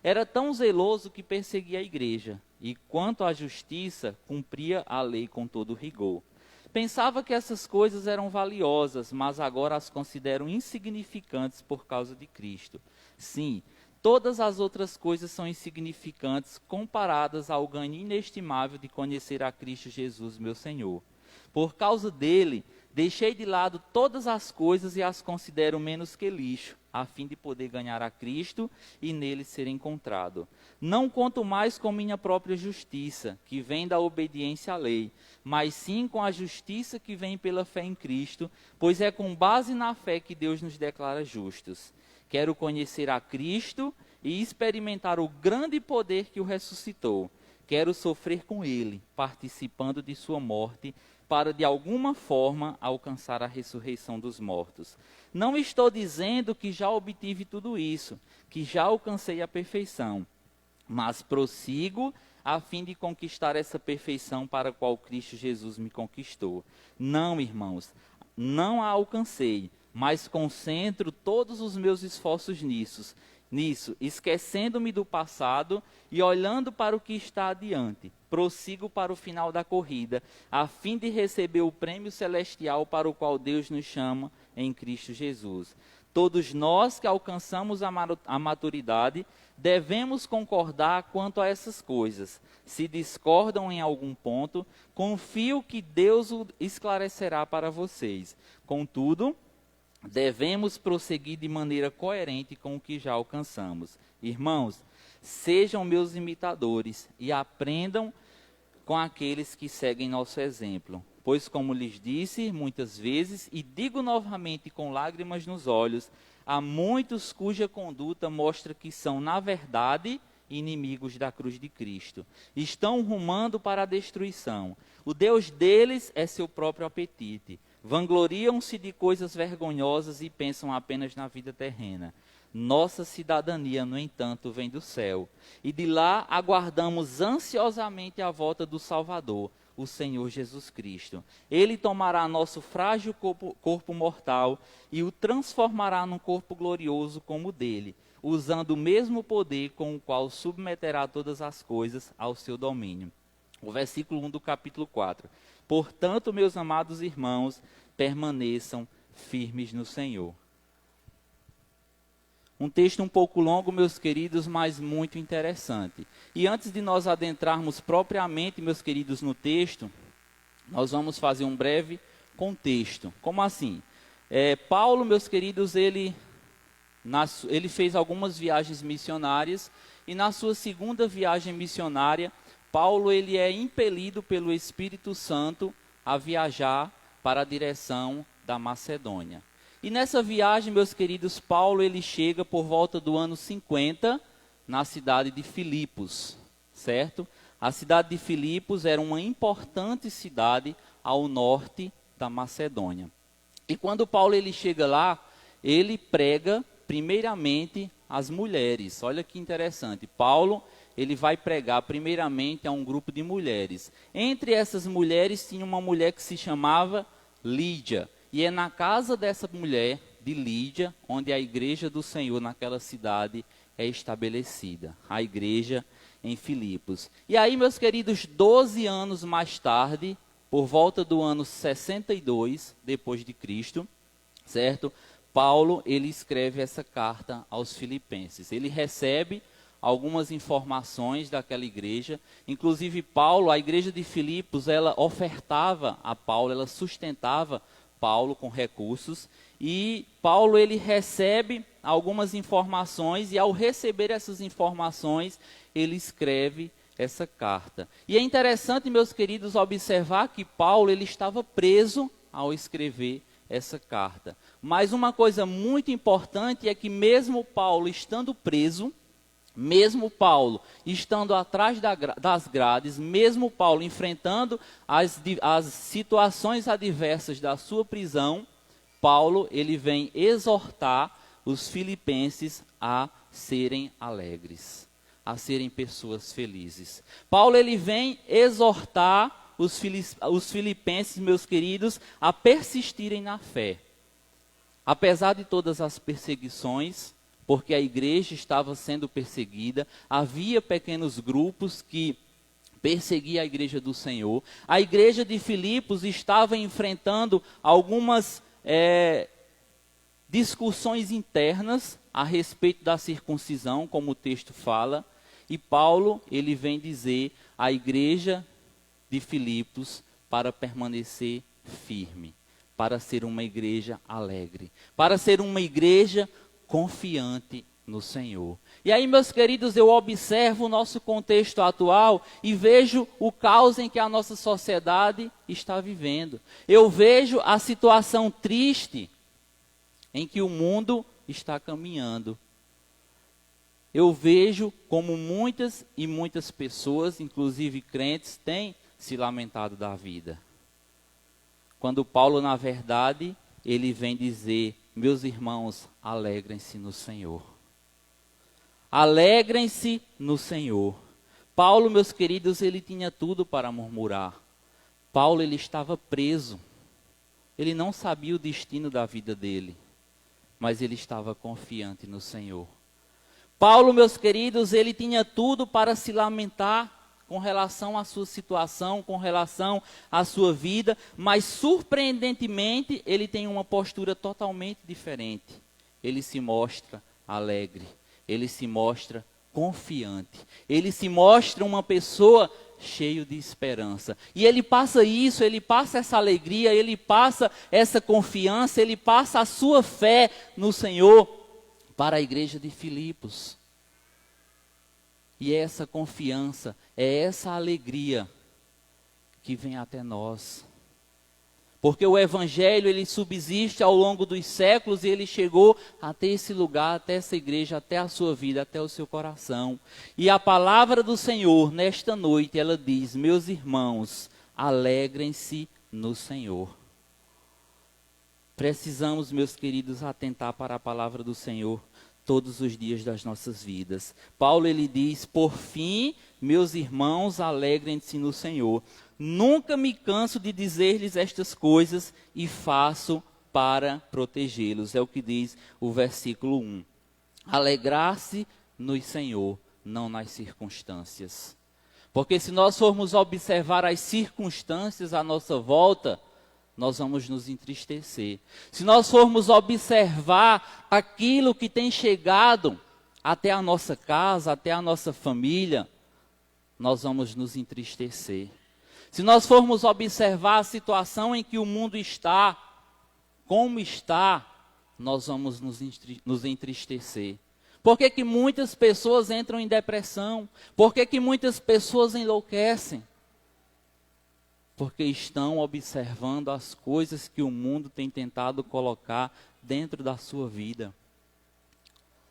S4: Era tão zeloso que perseguia a igreja, e quanto à justiça, cumpria a lei com todo rigor. Pensava que essas coisas eram valiosas, mas agora as considero insignificantes por causa de Cristo. Sim, todas as outras coisas são insignificantes comparadas ao ganho inestimável de conhecer a Cristo Jesus, meu Senhor. Por causa dele, deixei de lado todas as coisas e as considero menos que lixo, a fim de poder ganhar a Cristo e nele ser encontrado. Não conto mais com minha própria justiça, que vem da obediência à lei, mas sim com a justiça que vem pela fé em Cristo, pois é com base na fé que Deus nos declara justos. Quero conhecer a Cristo e experimentar o grande poder que o ressuscitou. Quero sofrer com ele, participando de sua morte, para de alguma forma alcançar a ressurreição dos mortos. Não estou dizendo que já obtive tudo isso, que já alcancei a perfeição, mas prossigo a fim de conquistar essa perfeição para a qual Cristo Jesus me conquistou. Não, irmãos, não a alcancei, mas concentro todos os meus esforços nisso, esquecendo-me do passado e olhando para o que está adiante. Prossigo para o final da corrida, a fim de receber o prêmio celestial para o qual Deus nos chama em Cristo Jesus. Todos nós que alcançamos a maturidade devemos concordar quanto a essas coisas. Se discordam em algum ponto, confio que Deus o esclarecerá para vocês. Contudo, devemos prosseguir de maneira coerente com o que já alcançamos. Irmãos, sejam meus imitadores e aprendam com aqueles que seguem nosso exemplo. Pois, como lhes disse muitas vezes, e digo novamente com lágrimas nos olhos, há muitos cuja conduta mostra que são, na verdade, inimigos da cruz de Cristo. Estão rumando para a destruição. O Deus deles é seu próprio apetite. Vangloriam-se de coisas vergonhosas e pensam apenas na vida terrena. Nossa cidadania, no entanto, vem do céu. E de lá aguardamos ansiosamente a volta do Salvador, o Senhor Jesus Cristo. Ele tomará nosso frágil corpo mortal e o transformará num corpo glorioso como o dele, usando o mesmo poder com o qual submeterá todas as coisas ao seu domínio. O versículo 1 do capítulo 4. Portanto, meus amados irmãos, permaneçam firmes no Senhor. Um texto um pouco longo, meus queridos, mas muito interessante. E antes de nós adentrarmos propriamente, meus queridos, no texto, nós vamos fazer um breve contexto. Como assim? Paulo, meus queridos, ele fez algumas viagens missionárias e na sua segunda viagem missionária, Paulo ele é impelido pelo Espírito Santo a viajar para a direção da Macedônia. E nessa viagem, meus queridos, Paulo ele chega por volta do ano 50 na cidade de Filipos, certo? A cidade de Filipos era uma importante cidade ao norte da Macedônia. E quando Paulo ele chega lá, ele prega primeiramente às mulheres. Olha que interessante. Paulo ele vai pregar primeiramente a um grupo de mulheres. Entre essas mulheres tinha uma mulher que se chamava Lídia. E é na casa dessa mulher, de Lídia, onde a igreja do Senhor naquela cidade é estabelecida. A igreja em Filipos. E aí, meus queridos, 12 anos mais tarde, por volta do ano 62 depois de Cristo, certo? Paulo, ele escreve essa carta aos filipenses. Ele recebe algumas informações daquela igreja. Inclusive, Paulo, a igreja de Filipos, ela ofertava a Paulo, ela sustentava Paulo com recursos, e Paulo ele recebe algumas informações, e ao receber essas informações, ele escreve essa carta. E é interessante, meus queridos, observar que Paulo ele estava preso ao escrever essa carta. Mas uma coisa muito importante é que mesmo Paulo estando preso, mesmo Paulo estando atrás das grades, mesmo Paulo enfrentando as situações adversas da sua prisão, Paulo ele vem exortar os filipenses a serem alegres, a serem pessoas felizes. Paulo ele vem exortar os filipenses, meus queridos, a persistirem na fé. Apesar de todas as perseguições, porque a igreja estava sendo perseguida, havia pequenos grupos que perseguiam a igreja do Senhor. A igreja de Filipos estava enfrentando algumas discussões internas a respeito da circuncisão, como o texto fala, e Paulo, ele vem dizer à igreja de Filipos para permanecer firme, para ser uma igreja alegre, para ser uma igreja confiante no Senhor. E aí, meus queridos, eu observo o nosso contexto atual e vejo o caos em que a nossa sociedade está vivendo. Eu vejo a situação triste em que o mundo está caminhando. Eu vejo como muitas e muitas pessoas, inclusive crentes, têm se lamentado da vida. Quando Paulo, na verdade, ele vem dizer: meus irmãos, alegrem-se no Senhor. Alegrem-se no Senhor. Paulo, meus queridos, ele tinha tudo para murmurar. Paulo, ele estava preso. Ele não sabia o destino da vida dele, mas ele estava confiante no Senhor. Paulo, meus queridos, ele tinha tudo para se lamentar com relação à sua situação, com relação à sua vida, mas surpreendentemente ele tem uma postura totalmente diferente. Ele se mostra alegre, ele se mostra confiante, ele se mostra uma pessoa cheia de esperança. E ele passa isso, ele passa essa alegria, ele passa essa confiança, ele passa a sua fé no Senhor para a igreja de Filipos. E é essa confiança, é essa alegria que vem até nós. Porque o Evangelho, ele subsiste ao longo dos séculos e ele chegou até esse lugar, até essa igreja, até a sua vida, até o seu coração. E a palavra do Senhor, nesta noite, ela diz: meus irmãos, alegrem-se no Senhor. Precisamos, meus queridos, atentar para a palavra do Senhor todos os dias das nossas vidas. Paulo, ele diz: por fim, meus irmãos, alegrem-se no Senhor. Nunca me canso de dizer-lhes estas coisas e faço para protegê-los. É o que diz o versículo 1. Alegrar-se no Senhor, não nas circunstâncias. Porque se nós formos observar as circunstâncias à nossa volta, nós vamos nos entristecer. Se nós formos observar aquilo que tem chegado até a nossa casa, até a nossa família, nós vamos nos entristecer. Se nós formos observar a situação em que o mundo está, como está, nós vamos nos entristecer. Por que que muitas pessoas entram em depressão? Por que que muitas pessoas enlouquecem? Porque estão observando as coisas que o mundo tem tentado colocar dentro da sua vida.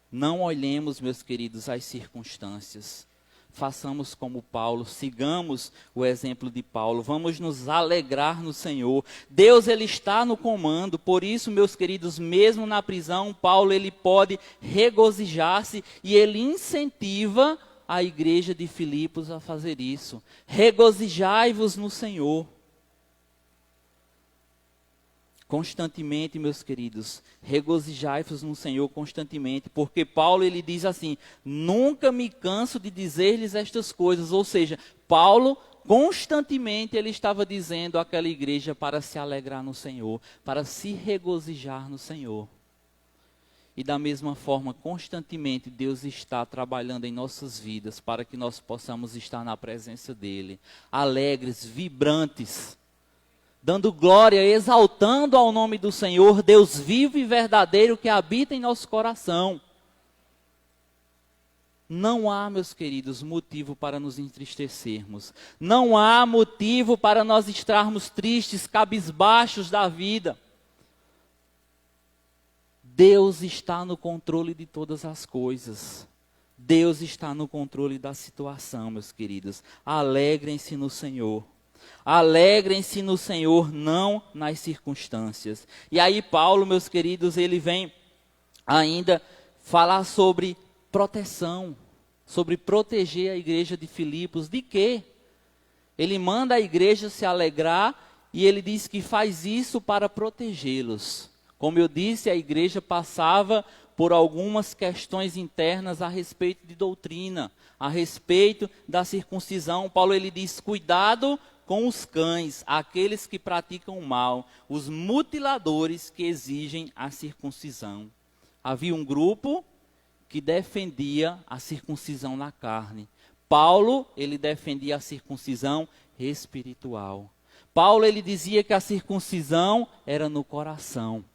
S4: Não olhemos, meus queridos, as circunstâncias. Façamos como Paulo, sigamos o exemplo de Paulo, vamos nos alegrar no Senhor. Deus, ele está no comando, por isso, meus queridos, mesmo na prisão, Paulo, ele pode regozijar-se e ele incentiva a igreja de Filipos a fazer isso. Regozijai-vos no Senhor. Constantemente, meus queridos, regozijai-vos no Senhor constantemente, porque Paulo, ele diz assim: nunca me canso de dizer-lhes estas coisas. Ou seja, Paulo, constantemente, ele estava dizendo àquela igreja para se alegrar no Senhor, para se regozijar no Senhor. E da mesma forma, constantemente, Deus está trabalhando em nossas vidas para que nós possamos estar na presença dEle, alegres, vibrantes, dando glória, exaltando ao nome do Senhor, Deus vivo e verdadeiro que habita em nosso coração. Não há, meus queridos, motivo para nos entristecermos. Não há motivo para nós estarmos tristes, cabisbaixos da vida. Deus está no controle de todas as coisas. Deus está no controle da situação, meus queridos. Alegrem-se no Senhor. Alegrem-se no Senhor, não nas circunstâncias. E aí Paulo, meus queridos, ele vem ainda falar sobre proteção, sobre proteger a igreja de Filipos. De quê? Ele manda a igreja se alegrar e ele diz que faz isso para protegê-los. Como eu disse, a igreja passava por algumas questões internas a respeito de doutrina, a respeito da circuncisão. Paulo ele diz: cuidado com os cães, aqueles que praticam o mal, os mutiladores que exigem a circuncisão. Havia um grupo que defendia a circuncisão na carne. Paulo, ele defendia a circuncisão espiritual. Paulo, ele dizia que a circuncisão era no coração.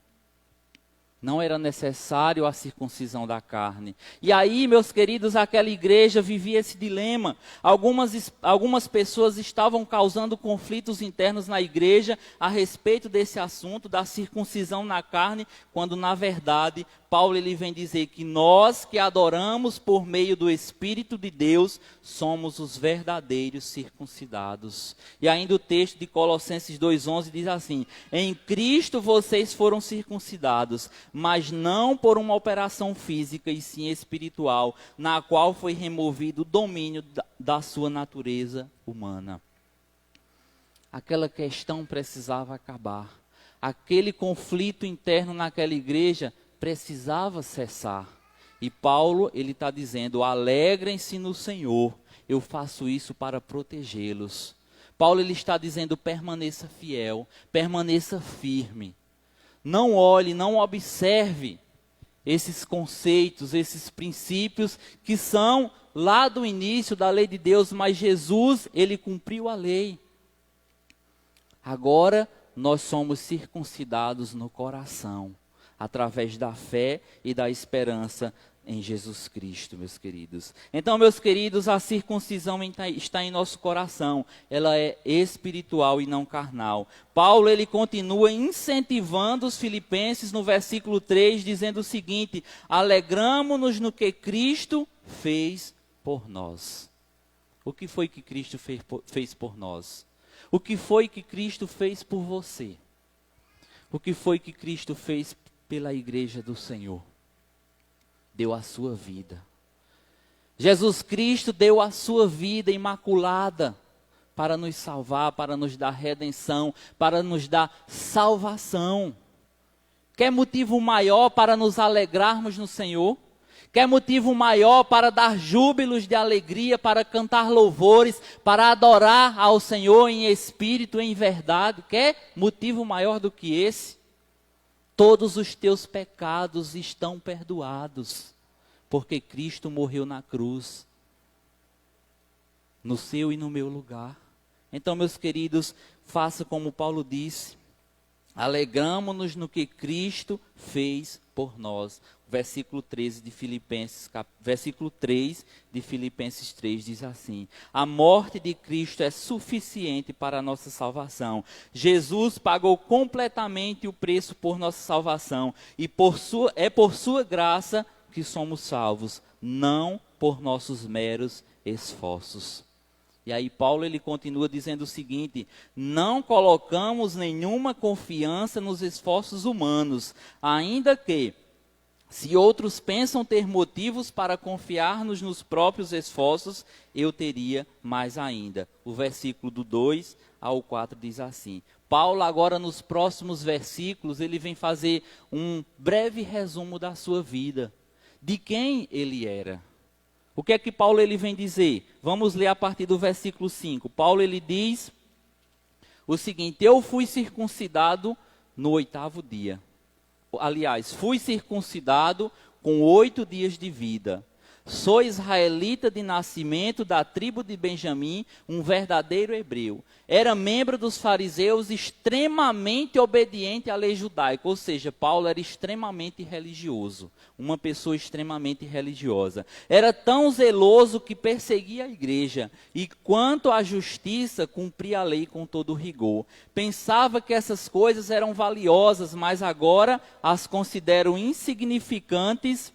S4: Não era necessário a circuncisão da carne. E aí, meus queridos, aquela igreja vivia esse dilema. Algumas pessoas estavam causando conflitos internos na igreja a respeito desse assunto da circuncisão na carne, quando na verdade Paulo ele vem dizer que nós que adoramos por meio do Espírito de Deus somos os verdadeiros circuncidados. E ainda o texto de Colossenses 2:11 diz assim: em Cristo vocês foram circuncidados, mas não por uma operação física e sim espiritual, na qual foi removido o domínio da sua natureza humana. Aquela questão precisava acabar. Aquele conflito interno naquela igreja precisava cessar. E Paulo, ele está dizendo: alegrem-se no Senhor, eu faço isso para protegê-los. Paulo, ele está dizendo: permaneça fiel, permaneça firme. Não olhe, não observe esses conceitos, esses princípios que são lá do início da lei de Deus, mas Jesus, ele cumpriu a lei. Agora, nós somos circuncidados no coração, através da fé e da esperança em Jesus Cristo, meus queridos. Então, meus queridos, a circuncisão está em nosso coração. Ela é espiritual e não carnal. Paulo, ele continua incentivando os filipenses no versículo 3, dizendo o seguinte: alegramo-nos no que Cristo fez por nós. O que foi que Cristo fez por nós? O que foi que Cristo fez por você? O que foi que Cristo fez pela igreja do Senhor? Deu a sua vida. Jesus Cristo deu a sua vida imaculada para nos salvar, para nos dar redenção, para nos dar salvação. Quer motivo maior para nos alegrarmos no Senhor? Quer motivo maior para dar júbilos de alegria, para cantar louvores, para adorar ao Senhor em espírito e em verdade? Quer motivo maior do que esse? Todos os teus pecados estão perdoados, porque Cristo morreu na cruz, no seu e no meu lugar. Então, meus queridos, faça como Paulo disse: alegramo-nos no que Cristo fez por nós. Versículo 3 de Filipenses 3 diz assim: a morte de Cristo é suficiente para a nossa salvação. Jesus pagou completamente o preço por nossa salvação, e é por sua graça que somos salvos, não por nossos meros esforços. E aí Paulo ele continua dizendo o seguinte: não colocamos nenhuma confiança nos esforços humanos, ainda que, se outros pensam ter motivos para confiar nos próprios esforços, eu teria mais ainda. O versículo do 2 ao 4 diz assim. Paulo agora nos próximos versículos, ele vem fazer um breve resumo da sua vida, de quem ele era. O que é que Paulo ele vem dizer? Vamos ler a partir do versículo 5. Paulo ele diz o seguinte: eu fui circuncidado no 8º dia. Aliás, fui circuncidado com 8 dias de vida. Sou israelita de nascimento, da tribo de Benjamim, um verdadeiro hebreu. Era membro dos fariseus, extremamente obediente à lei judaica. Ou seja, Paulo era extremamente religioso, uma pessoa extremamente religiosa. Era tão zeloso que perseguia a igreja, e quanto à justiça, cumpria a lei com todo rigor. Pensava que essas coisas eram valiosas, mas agora as considero insignificantes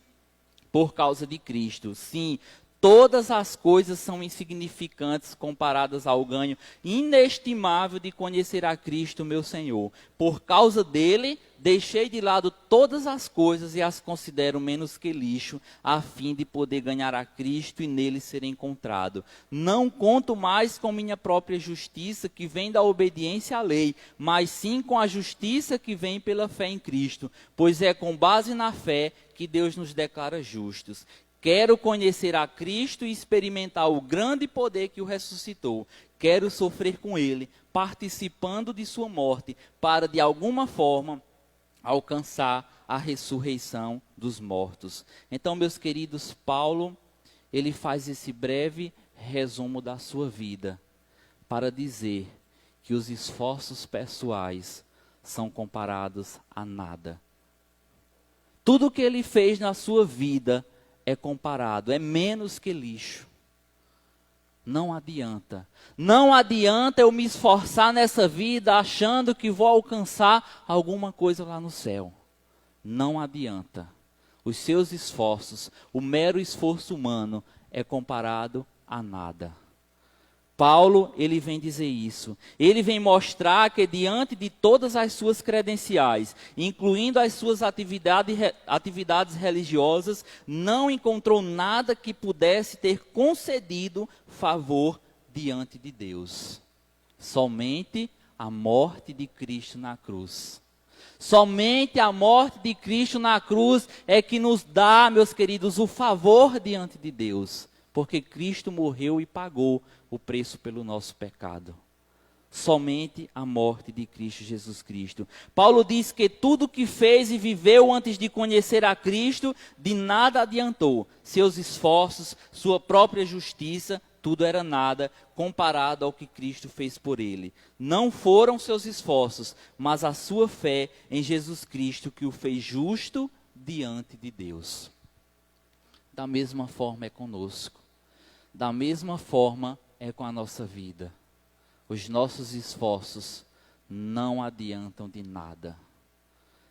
S4: por causa de Cristo. Sim, todas as coisas são insignificantes comparadas ao ganho inestimável de conhecer a Cristo, meu Senhor. Por causa dele, deixei de lado todas as coisas e as considero menos que lixo, a fim de poder ganhar a Cristo e nele ser encontrado. Não conto mais com minha própria justiça, que vem da obediência à lei, mas sim com a justiça que vem pela fé em Cristo, pois é com base na fé que Deus nos declara justos. Quero conhecer a Cristo e experimentar o grande poder que o ressuscitou. Quero sofrer com ele, participando de sua morte, para de alguma forma alcançar a ressurreição dos mortos. Então, meus queridos, Paulo, ele faz esse breve resumo da sua vida para dizer que os esforços pessoais são comparados a nada. Tudo que ele fez na sua vida é comparado, é menos que lixo. Não adianta. Não adianta eu me esforçar nessa vida achando que vou alcançar alguma coisa lá no céu. Não adianta. Os seus esforços, o mero esforço humano, é comparado a nada. Paulo, ele vem dizer isso. Ele vem mostrar que diante de todas as suas credenciais, incluindo as suas atividades religiosas, não encontrou nada que pudesse ter concedido favor diante de Deus. Somente a morte de Cristo na cruz. Somente a morte de Cristo na cruz é que nos dá, meus queridos, o favor diante de Deus. Porque Cristo morreu e pagou o preço pelo nosso pecado. Somente a morte de Cristo Jesus Cristo. Paulo diz que tudo que fez e viveu antes de conhecer a Cristo, de nada adiantou. Seus esforços, sua própria justiça, tudo era nada comparado ao que Cristo fez por ele. Não foram seus esforços, mas a sua fé em Jesus Cristo que o fez justo diante de Deus. Da mesma forma é conosco. Da mesma forma é com a nossa vida. Os nossos esforços não adiantam de nada.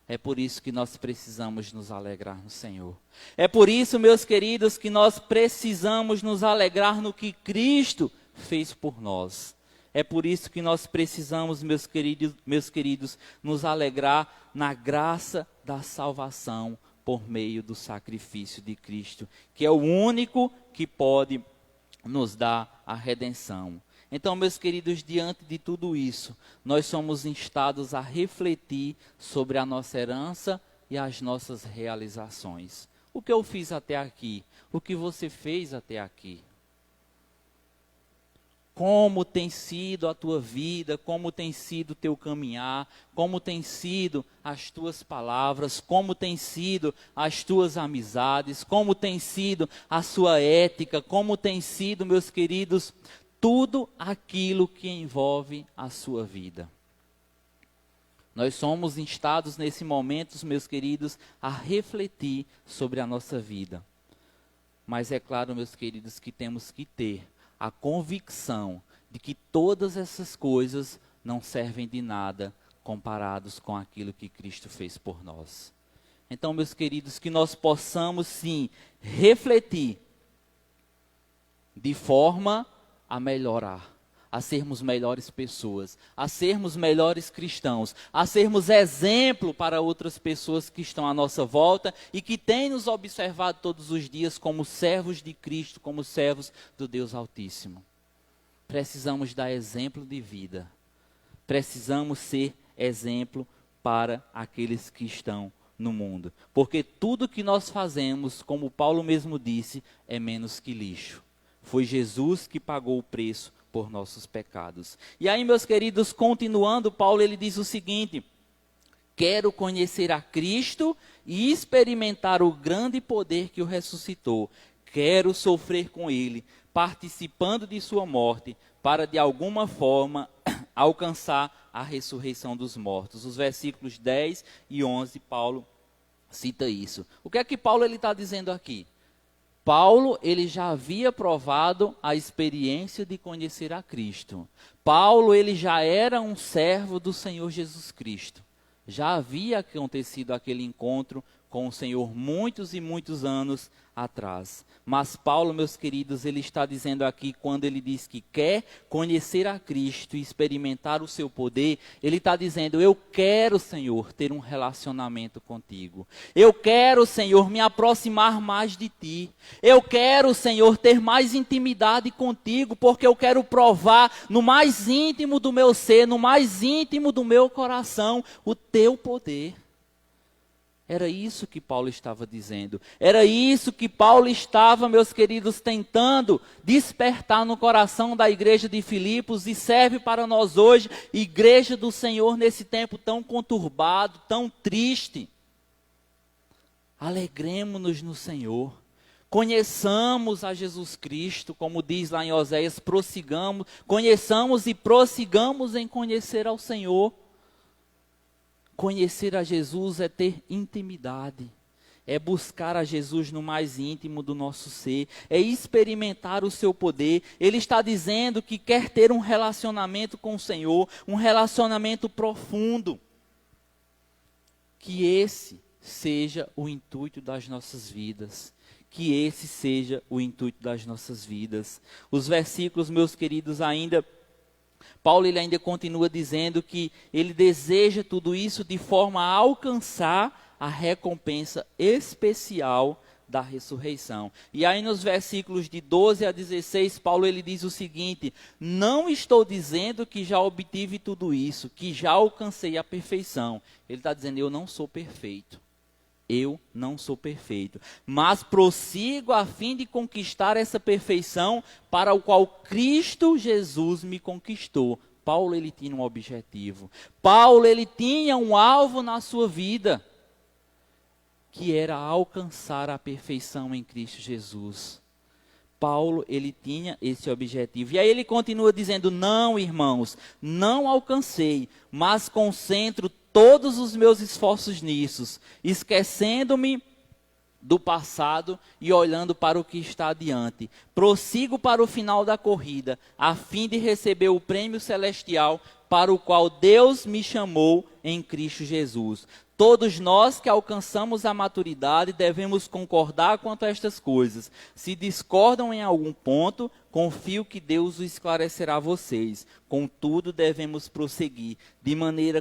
S4: É por isso que nós precisamos nos alegrar no Senhor. É por isso, meus queridos, que nós precisamos nos alegrar no que Cristo fez por nós. É por isso que nós precisamos, meus queridos, nos alegrar na graça da salvação por meio do sacrifício de Cristo, que é o único que pode nos dar a redenção. Então, meus queridos, diante de tudo isso, nós somos instados a refletir sobre a nossa herança e as nossas realizações. O que eu fiz até aqui? O que você fez até aqui? Como tem sido a tua vida, como tem sido o teu caminhar, como tem sido as tuas palavras, como tem sido as tuas amizades, como tem sido a sua ética, como tem sido, meus queridos, tudo aquilo que envolve a sua vida. Nós somos instados nesse momento, meus queridos, a refletir sobre a nossa vida. Mas é claro, meus queridos, que temos que ter a convicção de que todas essas coisas não servem de nada comparados com aquilo que Cristo fez por nós. Então, meus queridos, que nós possamos sim refletir de forma a melhorar, a sermos melhores pessoas, a sermos melhores cristãos, a sermos exemplo para outras pessoas que estão à nossa volta e que têm nos observado todos os dias como servos de Cristo, como servos do Deus Altíssimo. Precisamos dar exemplo de vida. Precisamos ser exemplo para aqueles que estão no mundo. Porque tudo que nós fazemos, como Paulo mesmo disse, é menos que lixo. Foi Jesus que pagou o preço por nossos pecados. E aí, meus queridos, continuando, Paulo ele diz o seguinte: quero conhecer a Cristo e experimentar o grande poder que o ressuscitou. Quero sofrer com ele, participando de sua morte, para de alguma forma alcançar a ressurreição dos mortos. Os versículos 10 e 11, Paulo cita isso. O que é que Paulo está dizendo aqui? Paulo, ele já havia provado a experiência de conhecer a Cristo. Paulo, ele já era um servo do Senhor Jesus Cristo. Já havia acontecido aquele encontro com o Senhor muitos e muitos anos atrás. Mas Paulo, meus queridos, ele está dizendo aqui, quando ele diz que quer conhecer a Cristo e experimentar o seu poder, ele está dizendo: eu quero, Senhor, ter um relacionamento contigo. Eu quero, Senhor, me aproximar mais de ti. Eu quero, Senhor, ter mais intimidade contigo, porque eu quero provar no mais íntimo do meu ser, no mais íntimo do meu coração, o teu poder. Era isso que Paulo estava dizendo. Era isso que Paulo estava, meus queridos, tentando despertar no coração da igreja de Filipos, e serve para nós hoje, igreja do Senhor, nesse tempo tão conturbado, tão triste. Alegremo-nos no Senhor. Conheçamos a Jesus Cristo, como diz lá em Oséias, prossigamos, conheçamos e prossigamos em conhecer ao Senhor. Conhecer a Jesus é ter intimidade, é buscar a Jesus no mais íntimo do nosso ser, é experimentar o seu poder. Ele está dizendo que quer ter um relacionamento com o Senhor, um relacionamento profundo. Que esse seja o intuito das nossas vidas. Que esse seja o intuito das nossas vidas. Os versículos, meus queridos, Paulo ele ainda continua dizendo que ele deseja tudo isso de forma a alcançar a recompensa especial da ressurreição. E aí nos versículos de 12 a 16, Paulo ele diz o seguinte: não estou dizendo que já obtive tudo isso, que já alcancei a perfeição. Ele está dizendo: eu não sou perfeito. Eu não sou perfeito, mas prossigo a fim de conquistar essa perfeição para o qual Cristo Jesus me conquistou. Paulo ele tinha um objetivo. Paulo ele tinha um alvo na sua vida, que era alcançar a perfeição em Cristo Jesus. Paulo ele tinha esse objetivo. E aí ele continua dizendo: não, irmãos, não alcancei, mas concentro todos os meus esforços nisso, esquecendo-me do passado e olhando para o que está adiante. Prossigo para o final da corrida, a fim de receber o prêmio celestial para o qual Deus me chamou em Cristo Jesus. Todos nós que alcançamos a maturidade devemos concordar quanto a estas coisas. Se discordam em algum ponto, confio que Deus o esclarecerá a vocês. Contudo, devemos prosseguir de maneira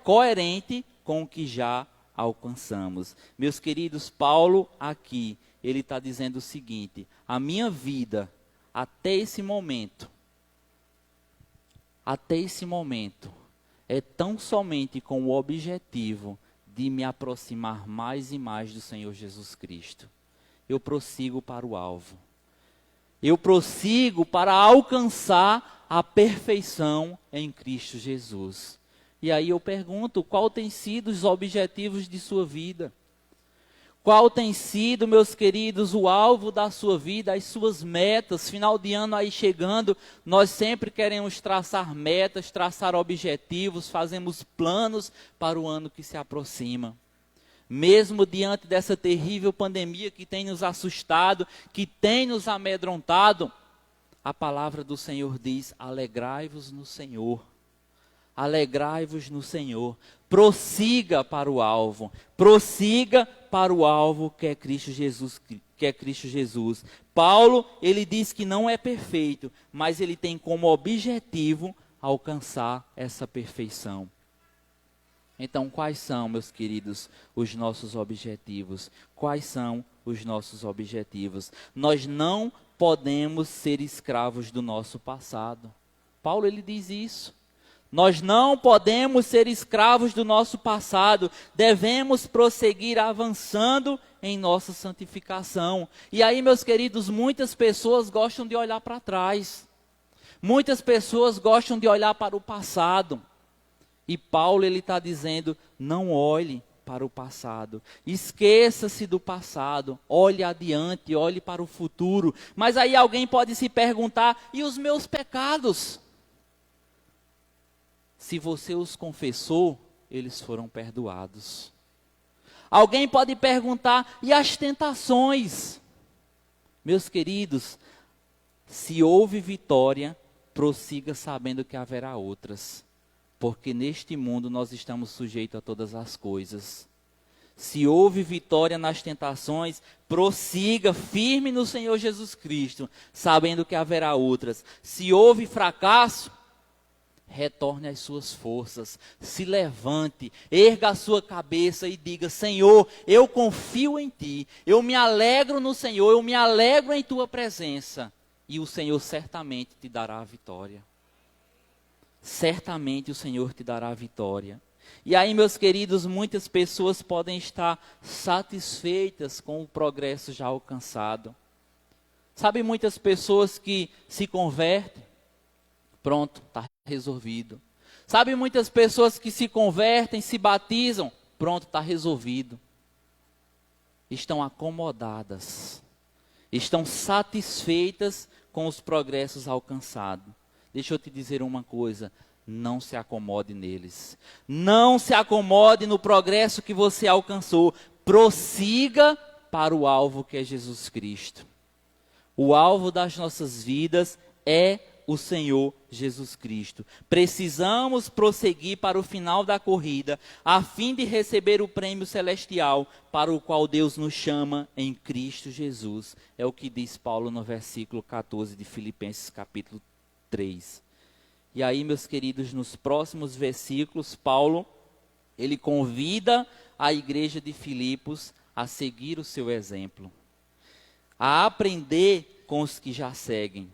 S4: coerente com o que já alcançamos. Meus queridos, Paulo aqui, ele está dizendo o seguinte: a minha vida, até esse momento, é tão somente com o objetivo de me aproximar mais e mais do Senhor Jesus Cristo. Eu prossigo para o alvo. Eu prossigo para alcançar a perfeição em Cristo Jesus. E aí eu pergunto: qual tem sido os objetivos de sua vida? Qual tem sido, meus queridos, o alvo da sua vida, as suas metas? Final de ano aí chegando, nós sempre queremos traçar metas, traçar objetivos, fazemos planos para o ano que se aproxima. Mesmo diante dessa terrível pandemia que tem nos assustado, que tem nos amedrontado, a palavra do Senhor diz: alegrai-vos no Senhor. Alegrai-vos no Senhor. Prossiga para o alvo. Prossiga para o alvo que é Cristo Jesus. Paulo, ele diz que não é perfeito, mas ele tem como objetivo alcançar essa perfeição. Então, quais são, meus queridos, os nossos objetivos? Quais são os nossos objetivos? Nós não podemos ser escravos do nosso passado. Paulo, ele diz isso. Nós não podemos ser escravos do nosso passado, devemos prosseguir avançando em nossa santificação. E aí, meus queridos, muitas pessoas gostam de olhar para trás. Muitas pessoas gostam de olhar para o passado. E Paulo, ele está dizendo: não olhe para o passado. Esqueça-se do passado. Olhe adiante, olhe para o futuro. Mas aí alguém pode se perguntar: e os meus pecados? Se você os confessou, eles foram perdoados. Alguém pode perguntar: e as tentações? Meus queridos, se houve vitória, prossiga sabendo que haverá outras. Porque neste mundo nós estamos sujeitos a todas as coisas. Se houve vitória nas tentações, prossiga firme no Senhor Jesus Cristo, sabendo que haverá outras. Se houve fracasso, retorne às suas forças, se levante, erga a sua cabeça e diga: Senhor, eu confio em Ti, eu me alegro no Senhor, eu me alegro em Tua presença. E o Senhor certamente te dará a vitória. Certamente o Senhor te dará a vitória. E aí, meus queridos, muitas pessoas podem estar satisfeitas com o progresso já alcançado. Sabe, muitas pessoas que se convertem, pronto, está resolvido. Sabe, muitas pessoas que se convertem, se batizam, pronto, está resolvido. Estão acomodadas, estão satisfeitas com os progressos alcançados. Deixa eu te dizer uma coisa: não se acomode neles. Não se acomode no progresso que você alcançou. Prossiga para o alvo que é Jesus Cristo. O alvo das nossas vidas é o Senhor Jesus Cristo. Precisamos prosseguir para o final da corrida, a fim de receber o prêmio celestial para o qual Deus nos chama em Cristo Jesus. É o que diz Paulo no versículo 14 de Filipenses capítulo 3. E aí, meus queridos, nos próximos versículos, Paulo, ele convida a igreja de Filipos a seguir o seu exemplo, a aprender com os que já seguem.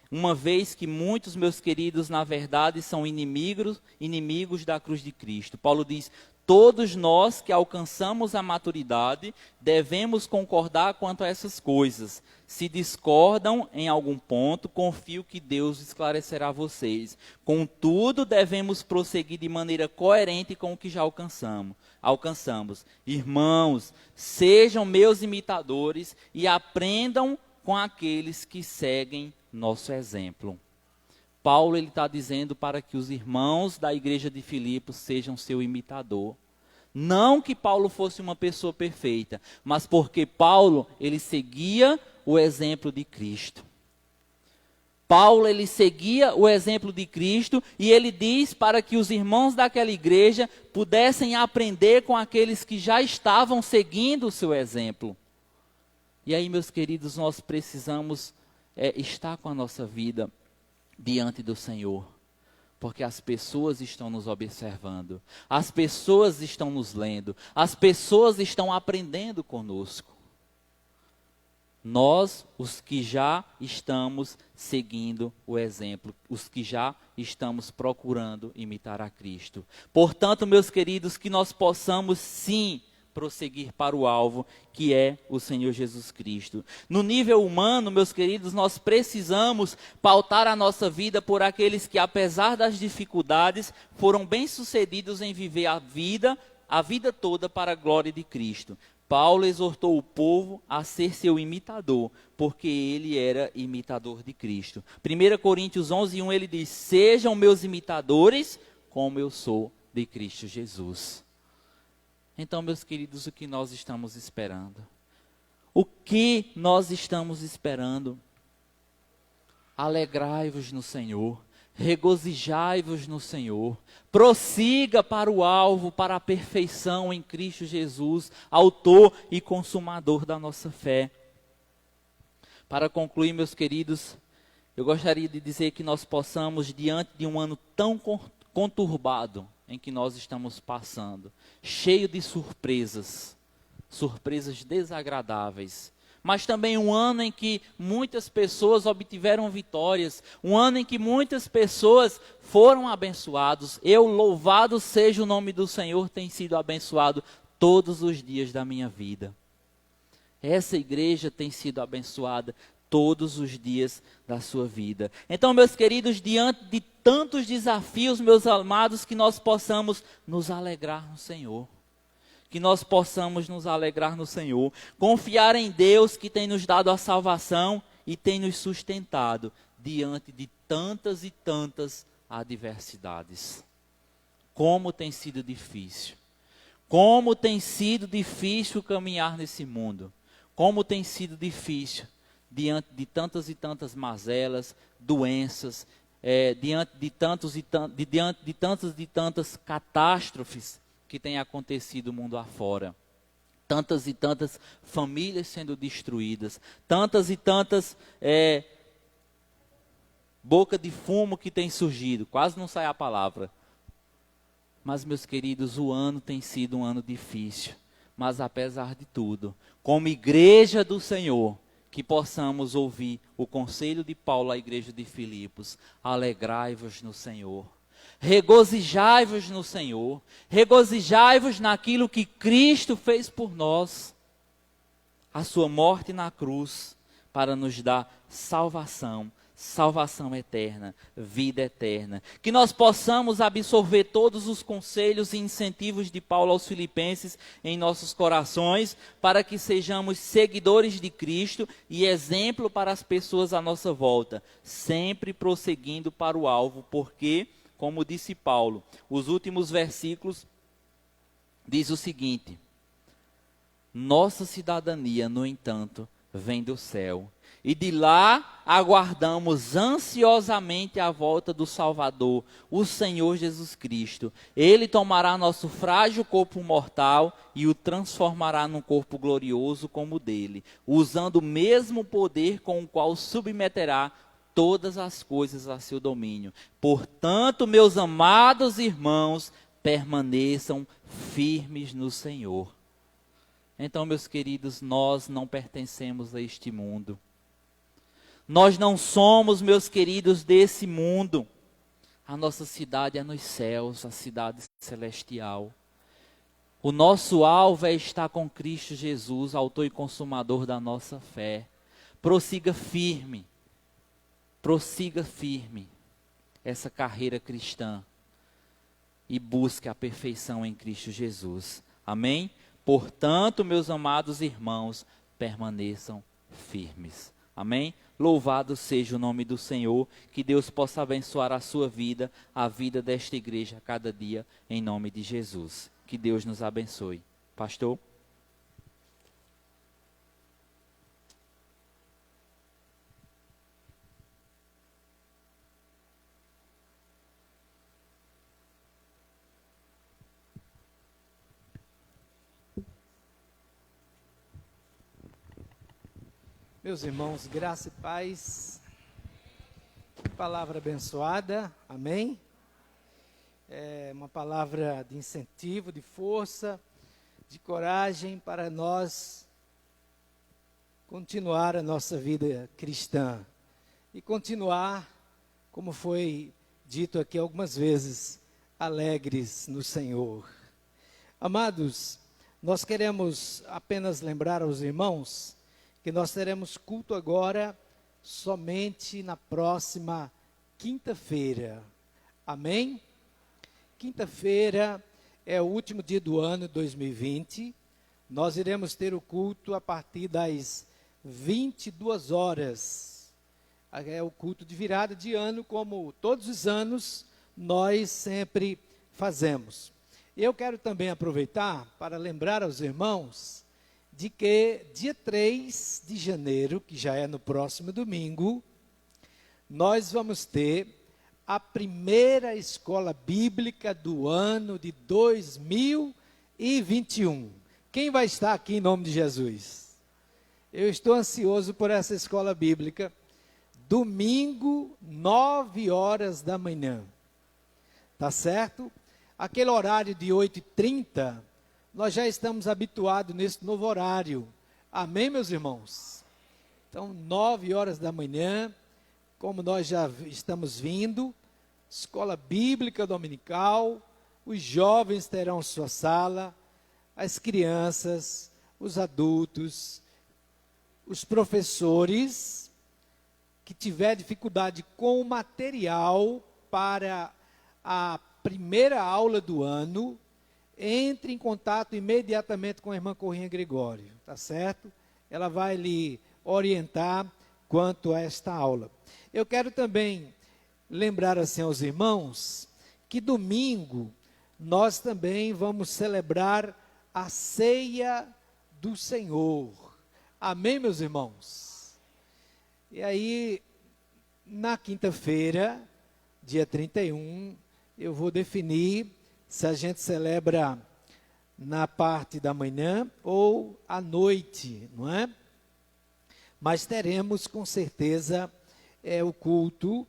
S4: Uma vez que muitos, meus queridos, na verdade, são inimigos da cruz de Cristo. Paulo diz: todos nós que alcançamos a maturidade devemos concordar quanto a essas coisas. Se discordam em algum ponto, confio que Deus esclarecerá vocês. Contudo, devemos prosseguir de maneira coerente com o que já alcançamos. Irmãos, sejam meus imitadores e aprendam com aqueles que seguem nosso exemplo. Paulo está dizendo para que os irmãos da igreja de Filipos sejam seu imitador. Não que Paulo fosse uma pessoa perfeita, mas porque Paulo, ele seguia o exemplo de Cristo. Paulo, ele seguia o exemplo de Cristo e ele diz para que os irmãos daquela igreja pudessem aprender com aqueles que já estavam seguindo o seu exemplo. E aí, meus queridos, nós precisamos estar com a nossa vida diante do Senhor, porque as pessoas estão nos observando, as pessoas estão nos lendo, as pessoas estão aprendendo conosco. Nós, os que já estamos seguindo o exemplo, os que já estamos procurando imitar a Cristo. Portanto, meus queridos, que nós possamos sim prosseguir para o alvo, que é o Senhor Jesus Cristo. No nível humano, meus queridos, nós precisamos pautar a nossa vida por aqueles que, apesar das dificuldades, foram bem-sucedidos em viver a vida toda para a glória de Cristo. Paulo exortou o povo a ser seu imitador, porque ele era imitador de Cristo. 1 Coríntios 11:1 ele diz: sejam meus imitadores, como eu sou de Cristo Jesus. Então, meus queridos, o que nós estamos esperando? O que nós estamos esperando? Alegrai-vos no Senhor, regozijai-vos no Senhor, prossiga para o alvo, para a perfeição em Cristo Jesus, autor e consumador da nossa fé. Para concluir, meus queridos, eu gostaria de dizer que nós possamos, diante de um ano tão conturbado em que nós estamos passando, cheio de surpresas desagradáveis, mas também um ano em que muitas pessoas obtiveram vitórias, um ano em que muitas pessoas foram abençoados. Eu, louvado seja o nome do Senhor, tenho sido abençoado todos os dias da minha vida. Essa igreja tem sido abençoada todos os dias da sua vida. Então, meus queridos, diante de tantos desafios, meus amados, que nós possamos nos alegrar no Senhor. Que nós possamos nos alegrar no Senhor, confiar em Deus que tem nos dado a salvação e tem nos sustentado diante de tantas e tantas adversidades. Como tem sido difícil. Como tem sido difícil caminhar nesse mundo. Como tem sido difícil diante de tantas e tantas mazelas, doenças, diante de tantas e tantas catástrofes que têm acontecido mundo afora. Tantas e tantas famílias sendo destruídas, tantas e tantas boca de fumo que tem surgido, quase não sai a palavra. Mas, meus queridos, o ano tem sido um ano difícil, mas apesar de tudo, como igreja do Senhor, que possamos ouvir o conselho de Paulo à igreja de Filipos: alegrai-vos no Senhor. Regozijai-vos no Senhor, regozijai-vos naquilo que Cristo fez por nós, a sua morte na cruz, para nos dar salvação, salvação eterna, vida eterna. Que nós possamos absorver todos os conselhos e incentivos de Paulo aos Filipenses em nossos corações, para que sejamos seguidores de Cristo e exemplo para as pessoas à nossa volta, sempre prosseguindo para o alvo, porque, como disse Paulo, os últimos versículos diz o seguinte: nossa cidadania, no entanto, vem do céu, e de lá aguardamos ansiosamente a volta do Salvador, o Senhor Jesus Cristo. Ele tomará nosso frágil corpo mortal e o transformará num corpo glorioso como o dele, usando o mesmo poder com o qual submeterá todas as coisas a seu domínio. Portanto, meus amados irmãos, permaneçam firmes no Senhor. Então, meus queridos, nós não pertencemos a este mundo. Nós não somos, meus queridos, desse mundo. A nossa cidade é nos céus, a cidade celestial. O nosso alvo é estar com Cristo Jesus, autor e consumador da nossa fé. Prossiga firme essa carreira cristã e busque a perfeição em Cristo Jesus. Amém? Portanto, meus amados irmãos, permaneçam firmes. Amém? Louvado seja o nome do Senhor, que Deus possa abençoar a sua vida, a vida desta igreja a cada dia, em nome de Jesus. Que Deus nos abençoe. Pastor?
S7: Meus irmãos, graça e paz, palavra abençoada, amém? É uma palavra de incentivo, de força, de coragem para nós continuar a nossa vida cristã e continuar, como foi dito aqui algumas vezes, alegres no Senhor. Amados, nós queremos apenas lembrar aos irmãos que nós teremos culto agora somente na próxima quinta-feira. Amém? Quinta-feira é o último dia do ano 2020. Nós iremos ter o culto a partir das 22 horas. É o culto de virada de ano, como todos os anos nós sempre fazemos. Eu quero também aproveitar para lembrar aos irmãos de que dia 3 de janeiro, que já é no próximo domingo, nós vamos ter a primeira escola bíblica do ano de 2021. Quem vai estar aqui em nome de Jesus? Eu estou ansioso por essa escola bíblica. Domingo, 9 horas da manhã. Tá certo? Aquele horário de 8h30, nós já estamos habituados nesse novo horário. Amém, meus irmãos? Então, 9 horas da manhã, como nós já estamos vindo, escola bíblica dominical, os jovens terão sua sala, as crianças, os adultos, os professores que tiver dificuldade com o material para a primeira aula do ano, entre em contato imediatamente com a irmã Corrinha Gregório, tá certo? Ela vai lhe orientar quanto a esta aula. Eu quero também lembrar assim aos irmãos que domingo nós também vamos celebrar a ceia do Senhor. Amém, meus irmãos? E aí, na quinta-feira, dia 31, eu vou definir se a gente celebra na parte da manhã ou à noite, não é? Mas teremos com certeza o culto,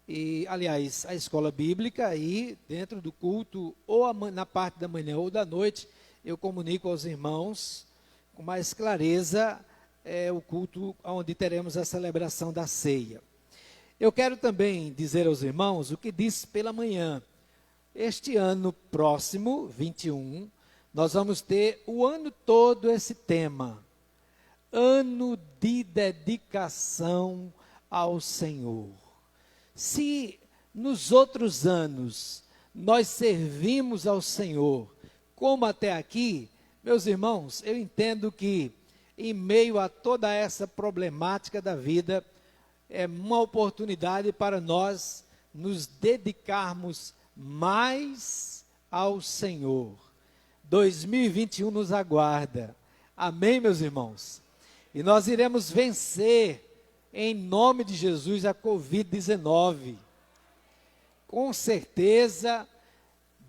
S7: e aliás, a escola bíblica, aí dentro do culto, ou na parte da manhã ou da noite, eu comunico aos irmãos com mais clareza o culto onde teremos a celebração da ceia. Eu quero também dizer aos irmãos o que disse pela manhã. Este ano próximo, 21, nós vamos ter o ano todo esse tema: ano de dedicação ao Senhor. Se nos outros anos nós servimos ao Senhor como até aqui, meus irmãos, eu entendo que em meio a toda essa problemática da vida, é uma oportunidade para nós nos dedicarmos mais ao Senhor. 2021 nos aguarda. Amém, meus irmãos? E nós iremos vencer, em nome de Jesus, a Covid-19. Com certeza,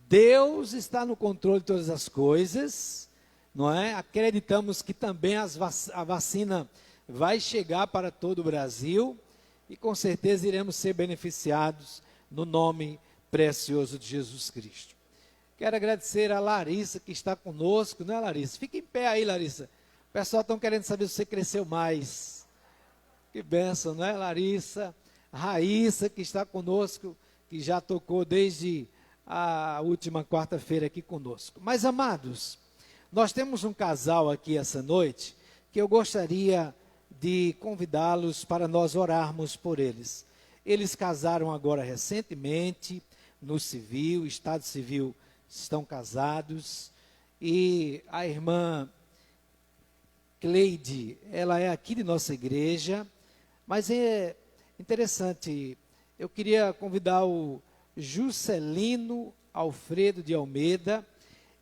S7: Deus está no controle de todas as coisas, não é? Acreditamos que também a vacina vai chegar para todo o Brasil e com certeza iremos ser beneficiados no nome precioso de Jesus Cristo. Quero agradecer a Larissa que está conosco, não é, Larissa? Fica em pé aí, Larissa. O pessoal está querendo saber se você cresceu mais. Que bênção, não é, Larissa? Raíssa que está conosco, que já tocou desde a última quarta-feira aqui conosco. Mas, amados, nós temos um casal aqui essa noite que eu gostaria de convidá-los para nós orarmos por eles. Eles casaram agora recentemente, no civil, estado civil, estão casados, e a irmã Cleide, ela é aqui de nossa igreja, mas é interessante, eu queria convidar o Juscelino Alfredo de Almeida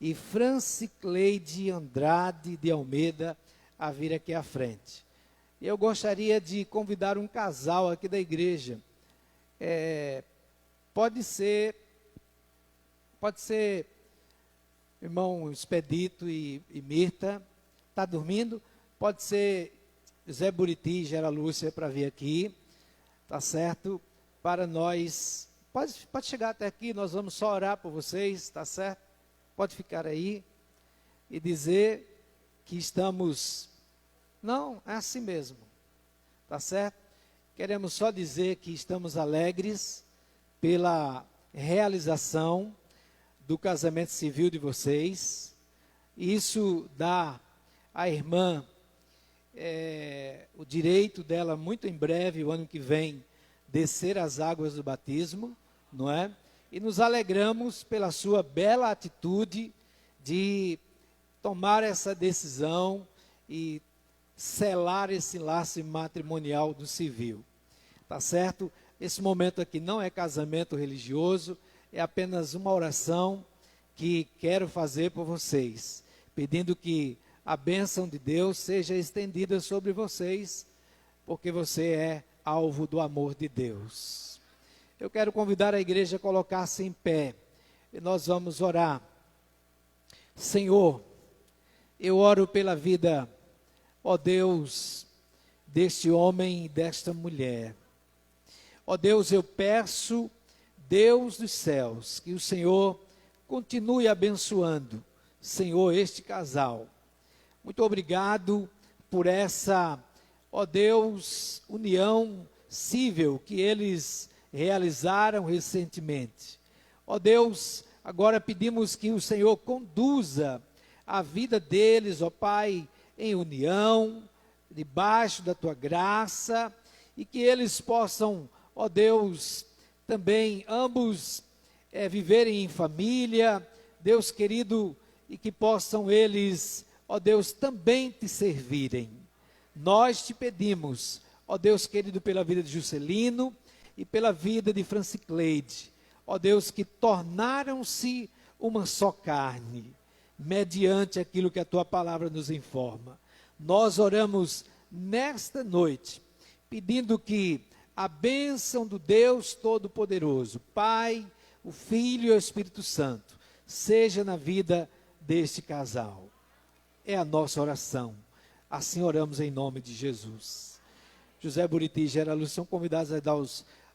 S7: e Francicleide Andrade de Almeida a vir aqui à frente. Eu gostaria de convidar um casal aqui da igreja. Pode ser irmão Expedito e Mirta, está dormindo? Pode ser Zé Buriti e Gera Lúcia para vir aqui, tá certo? Para nós, pode chegar até aqui, nós vamos só orar por vocês, tá certo? Pode ficar aí e dizer que estamos... Não, é assim mesmo, tá certo? Queremos só dizer que estamos alegres pela realização do casamento civil de vocês. Isso dá à irmã o direito dela, muito em breve, o ano que vem, descer as águas do batismo, não é? E nos alegramos pela sua bela atitude de tomar essa decisão e selar esse laço matrimonial do civil, tá certo? Esse momento aqui não é casamento religioso, é apenas uma oração que quero fazer por vocês, pedindo que a bênção de Deus seja estendida sobre vocês, porque você é alvo do amor de Deus. Eu quero convidar a igreja a colocar-se em pé, e nós vamos orar. Senhor, eu oro pela vida, ó Deus, deste homem e desta mulher. Ó Deus, eu peço, Deus dos céus, que o Senhor continue abençoando, Senhor, este casal. Muito obrigado por essa, ó Deus, união civil que eles realizaram recentemente. Ó Deus, agora pedimos que o Senhor conduza a vida deles, ó Pai, em união, debaixo da Tua graça, e que eles possam, ó Deus, também ambos viverem em família, Deus querido, e que possam eles, ó Deus, também Te servirem. Nós Te pedimos, ó Deus querido, pela vida de Juscelino e pela vida de Francicleide, ó Deus, que tornaram-se uma só carne, mediante aquilo que a Tua palavra nos informa. Nós oramos nesta noite, pedindo que a bênção do Deus Todo-Poderoso, Pai, o Filho e o Espírito Santo, seja na vida deste casal. É a nossa oração. Assim oramos em nome de Jesus. José Buriti e Gera Luz são convidados a dar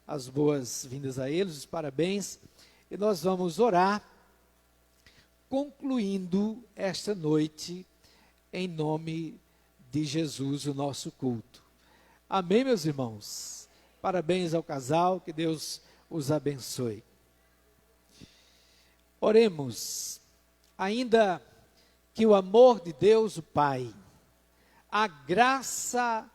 S7: as boas-vindas a eles, os parabéns. E nós vamos orar, concluindo esta noite, em nome de Jesus, o nosso culto. Amém, meus irmãos? Parabéns ao casal, que Deus os abençoe. Oremos, ainda que o amor de Deus, o Pai, a graça,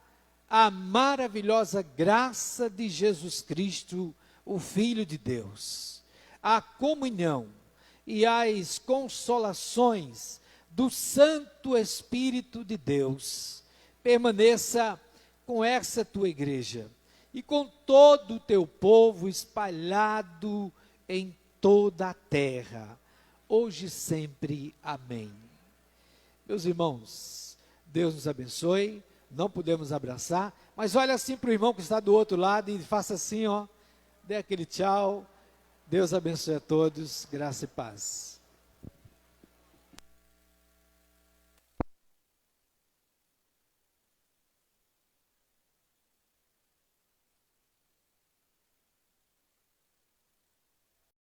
S7: a maravilhosa graça de Jesus Cristo, o Filho de Deus, a comunhão e as consolações do Santo Espírito de Deus, permaneça com essa tua igreja e com todo o teu povo espalhado em toda a terra, hoje e sempre. Amém. Meus irmãos, Deus nos abençoe. Não podemos abraçar, mas olha assim para o irmão que está do outro lado e faça assim, ó, dê aquele tchau. Deus abençoe a todos, graça e paz.